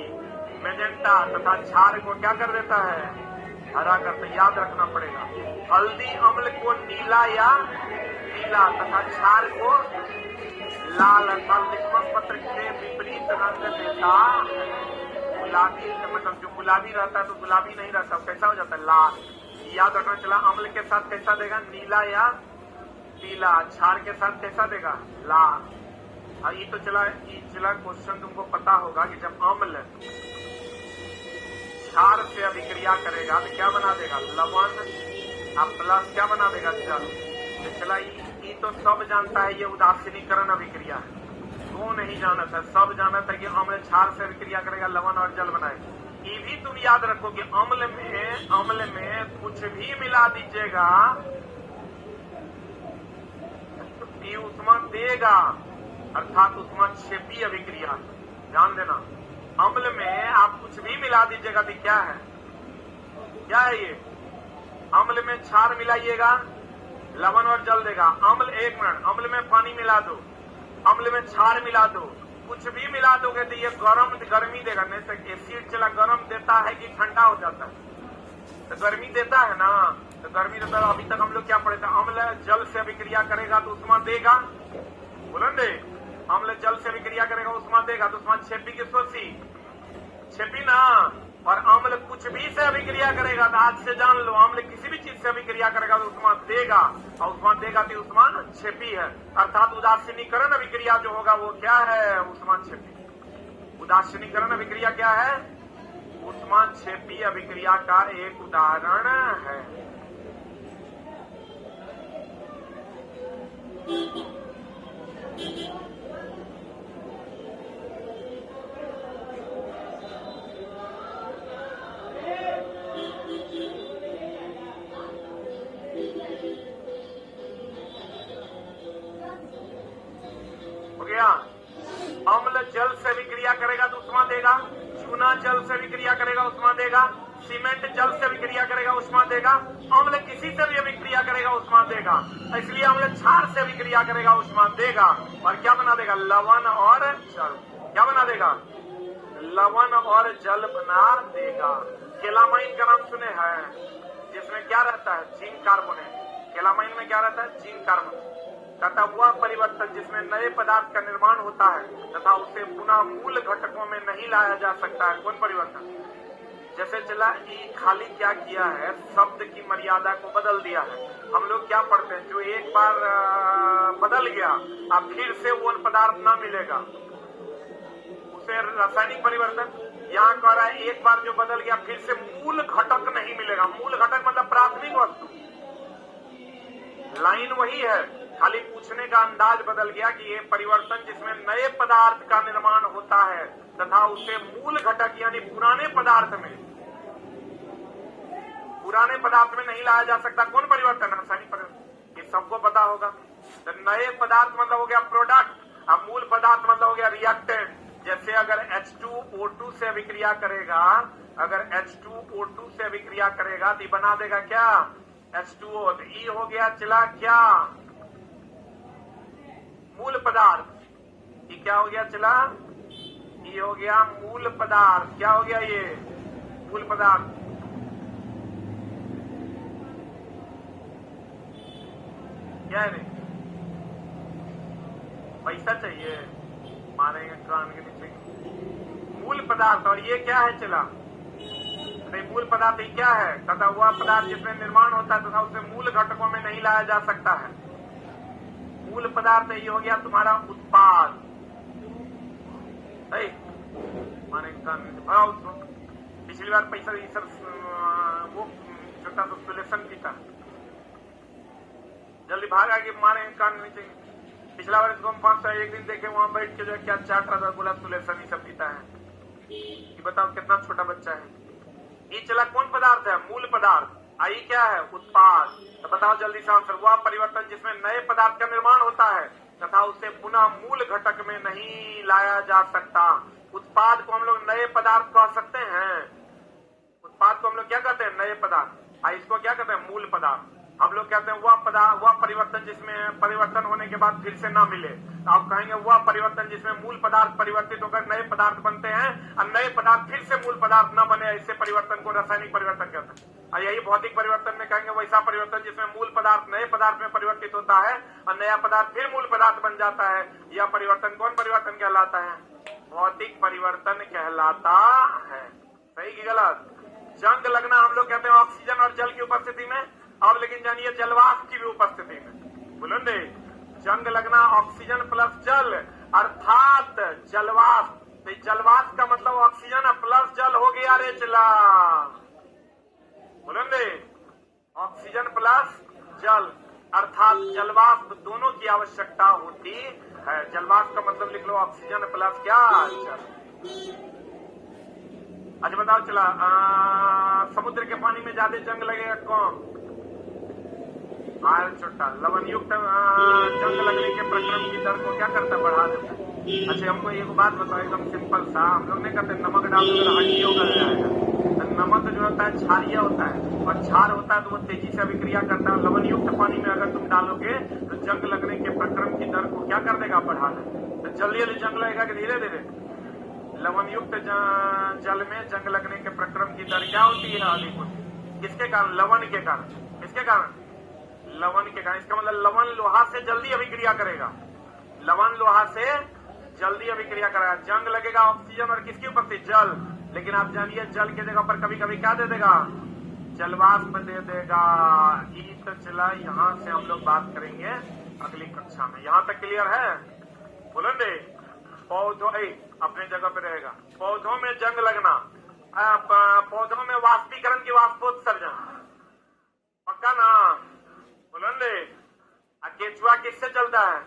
मेजेंटा तथा क्षार को क्या कर देता है? हरा करता। याद रखना पड़ेगा। हल्दी अम्ल को नीला या पीला तथा क्षार को लाल अथवा लिटमस पत्र के विपरीत रंग देता है। गुलाबी मतलब जो गुलाबी रहता है तो गुलाबी नहीं रहता, कैसा हो जाता है? लाल। याद रखना चला। अम्ल के साथ कैसा देगा? नीला या पीला। क्षार के साथ कैसा देगा? लाल। ये तो चला क्वेश्चन तुमको पता होगा कि जब अम्ल क्षार से अभिक्रिया करेगा तो क्या बना देगा? लवण। अब प्लस क्या बना देगा? जल। तो चला ये तो सब जानता है, ये उदासीनीकरण अभिक्रिया है। वो नहीं जाना था, सब जाना था कि अम्ल क्षार से अभिक्रिया करेगा, लवण और जल बनाएगा। ये भी तुम याद रखो कि अम्ल में कुछ भी मिला दीजिएगा तो ये ऊष्मा देगा, अर्थात ऊष्माक्षेपी अभिक्रिया। ध्यान देना, अम्ल में आप कुछ भी मिला दीजिएगा तो क्या है? क्या है ये? अम्ल में क्षार मिलाइएगा, लवण और जल देगा। एक मिनट, अम्ल में पानी मिला दो, अम्ल में क्षार मिला दो, कुछ भी मिला दोगे तो ये गर्मी देगा। नहीं तो एसिड चला गर्म देता है कि ठंडा हो जाता है? तो गर्मी देता है ना, तो गर्मी देता है। अभी तक हम लोग क्या पढ़े थे? अम्ल जल से अभिक्रिया करेगा तो ऊष्मा देगा। बोलेंगे अम्ल जल से अभिक्रिया करेगा ऊष्मा देगा, तो ऊष्मा छेपी की सोची छेपी ना। और अम्ल कुछ भी से अभिक्रिया करेगा तो आज से जान लो, अम्ल किसी भी चीज से अभिक्रिया करेगा तो ऊष्मा देगा, और ऊष्मा देगा तो ऊष्मा छेपी है। अर्थात उदासीनीकरण अभिक्रिया जो होगा वो क्या है? ऊष्मा छेपी। उदासीनीकरण अभिक्रिया क्या है? ऊष्मा छेपी अभिक्रिया का एक उदाहरण है। अम्ल जल से विक्रिया करेगा तो ऊष्मा देगा, चूना जल से विक्रिया करेगा ऊष्मा देगा, सीमेंट जल से विक्रिया करेगा ऊष्मा देगा, अम्ल किसी से भी विक्रिया करेगा ऊष्मा देगा। इसलिए अम्ल क्षार से विक्रिया करेगा ऊष्मा देगा। और क्या बना देगा? लवण और जल। क्या बना देगा? लवण और जल बना देगा। केलामाइन का नाम सुने हैं, जिसमें क्या रहता है? Zinc carbonate. केलामाइन में क्या रहता है? Zinc carbonate. तथा वह परिवर्तन जिसमें नए पदार्थ का निर्माण होता है तथा उसे पुनः मूल घटकों में नहीं लाया जा सकता है। कौन परिवर्तन? जैसे चला ई खाली क्या किया है? शब्द की मर्यादा को बदल दिया है। हम लोग क्या पढ़ते हैं? जो एक बार बदल गया अब फिर से वो पदार्थ ना मिलेगा, उसे रासायनिक परिवर्तन। यहाँ कह रहा है एक बार जो बदल गया फिर से मूल घटक नहीं मिलेगा। मूल घटक मतलब प्राथमिक वस्तु। लाइन वही है, खाली पूछने का अंदाज बदल गया कि ये परिवर्तन जिसमें नए पदार्थ का निर्माण होता है तथा उसे मूल घटक यानी पुराने पदार्थ में नहीं लाया जा सकता। कौन परिवर्तन? रासायनिक परिवर्तन। ये सबको पता होगा। तो नए पदार्थ मतलब हो गया प्रोडक्ट, अब मूल पदार्थ मतलब हो गया रिएक्टेंट। जैसे अगर H2O2 से अभिक्रिया करेगा, अगर H2O2 से अभिक्रिया करेगा तो बना देगा क्या? H2O। तो ई हो गया चला क्या? मूल पदार्थ। ये क्या हो गया चला? ये हो गया मूल पदार्थ। क्या हो गया? ये मूल पदार्थ। क्या है? पैसा चाहिए? मारेंगे कान के नीचे। मूल पदार्थ। और ये क्या है चला? नहीं, मूल पदार्थ ये क्या है? तथा वह पदार्थ जिसमें निर्माण होता है तथा उसे मूल घटकों में नहीं लाया जा सकता है। मूल पदार्थ ये हो गया तुम्हारा उत्पाद। पिछली बार पैसा वो छोटा सा सोल्यूशन पीता, जल्दी भाग आगे मारे कान नीचे। पिछला बार इसको हम 500 एक दिन देखे, वहां बैठ के जो क्या चाट रहा था, बोला सोल्यूशन ही सब पीता है। ये बताओ कितना छोटा बच्चा है। ये चला कौन पदार्थ है? मूल पदार्थ। आई क्या है? उत्पाद। तो बताओ जल्दी से आंसर। वह परिवर्तन जिसमें नए पदार्थ का निर्माण होता है तथा उसे पुनः मूल घटक में नहीं लाया जा सकता। उत्पाद को हम लोग नए पदार्थ कह सकते हैं। उत्पाद को हम लोग क्या कहते हैं? नए पदार्थ। इसको क्या कहते हैं? मूल पदार्थ। हम लोग कहते हैं वह परिवर्तन जिसमें परिवर्तन होने के बाद फिर से ना मिले। तो आप कहेंगे वह परिवर्तन जिसमें मूल पदार्थ परिवर्तित होकर नए पदार्थ बनते हैं और नए पदार्थ फिर से मूल पदार्थ न बने, ऐसे परिवर्तन को रासायनिक परिवर्तन कहते हैं। और यही भौतिक परिवर्तन में कहेंगे वैसा परिवर्तन जिसमें मूल पदार्थ नए पदार्थ में परिवर्तित होता है और नया पदार्थ फिर मूल पदार्थ बन जाता है। यह परिवर्तन कौन परिवर्तन कहलाता है? भौतिक परिवर्तन कहलाता है। सही कि गलत? जंग लगना हम लोग कहते हैं ऑक्सीजन और जल की उपस्थिति में। अब लेकिन जानिए जलवाष्प की भी उपस्थिति में। बोलेंगे जंग लगना ऑक्सीजन प्लस जल अर्थात जलवाष्प। तो जलवाष्प का मतलब ऑक्सीजन प्लस जल हो गया रे चला। बोलेंगे ऑक्सीजन प्लस जल अर्थात जलवाष्प दोनों की आवश्यकता होती है। जलवाष्प का मतलब लिख लो ऑक्सीजन प्लस क्या? जल। अच्छा बताओ चला समुद्र के पानी में ज्यादा जंग लगेगा कौन? आयल छोटा लवण युक्त जंग लगने के प्रक्रम की दर को क्या करता है? बढ़ा देता है। अच्छा हमको एक बात बताओ एकदम सिंपल सा। हम लोग नहीं कहते नमक डाल दो हड्डियों गल जाएगा। तो नमक जो होता है क्षारीय होता है और क्षार होता है तो वो तेजी से अभिक्रिया करता है। लवण युक्त पानी में अगर तुम डालोगे तो जंग लगने के प्रक्रम की दर को क्या कर देगा? बढ़ा देगा। तो जल्दी जल्दी जंग लगेगा कि धीरे धीरे? लवण युक्त जल में जंग लगने के प्रक्रम की दर क्या होती है? अधिक होती है। किसके कारण? लवण के कारण। किसके कारण? लवण के कारण। इसका मतलब लवण लोहा से जल्दी अभिक्रिया करेगा। लवण लोहा से जल्दी अभिक्रिया करेगा। जंग लगेगा ऑक्सीजन और किसकी उपस्थिति? जल। लेकिन आप जानिए जल के जगह पर कभी कभी क्या दे देगा? जलवाष्प दे देगा। तो चला यहाँ से हम लोग बात करेंगे अगली कक्षा में। यहाँ तक क्लियर है? बोलेंगे पौधों अपने जगह पे रहेगा। पौधों में जंग लगना, पौधों में वाष्पीकरण की वाष्पोत्सर्जन, पक्का ना? बोलेंगे केचुआ किससे चलता है?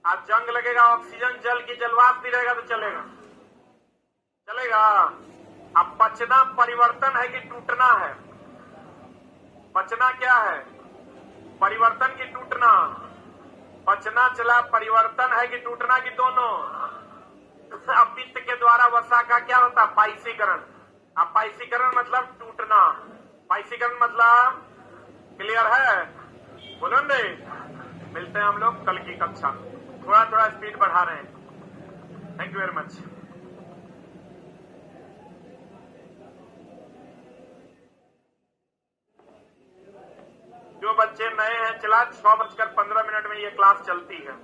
आज जंग लगेगा ऑक्सीजन जल की जलवाष्प भी रहेगा तो चलेगा? चलेगा। अब बचना परिवर्तन है कि टूटना है? बचना क्या है? परिवर्तन की टूटना? बचना चला परिवर्तन है कि टूटना की दोनों? अब पित्त के द्वारा वसा का क्या होता है? पाइसीकरण। अब पाइसीकरण मतलब टूटना। पाइसीकरण मतलब क्लियर है? बोलेंगे मिलते हैं हम लोग कल की कक्षा में। थोड़ा थोड़ा स्पीड बढ़ा रहे हैं। Thank you very much. जो बच्चे नए हैं चला 6:15 में ये क्लास चलती है।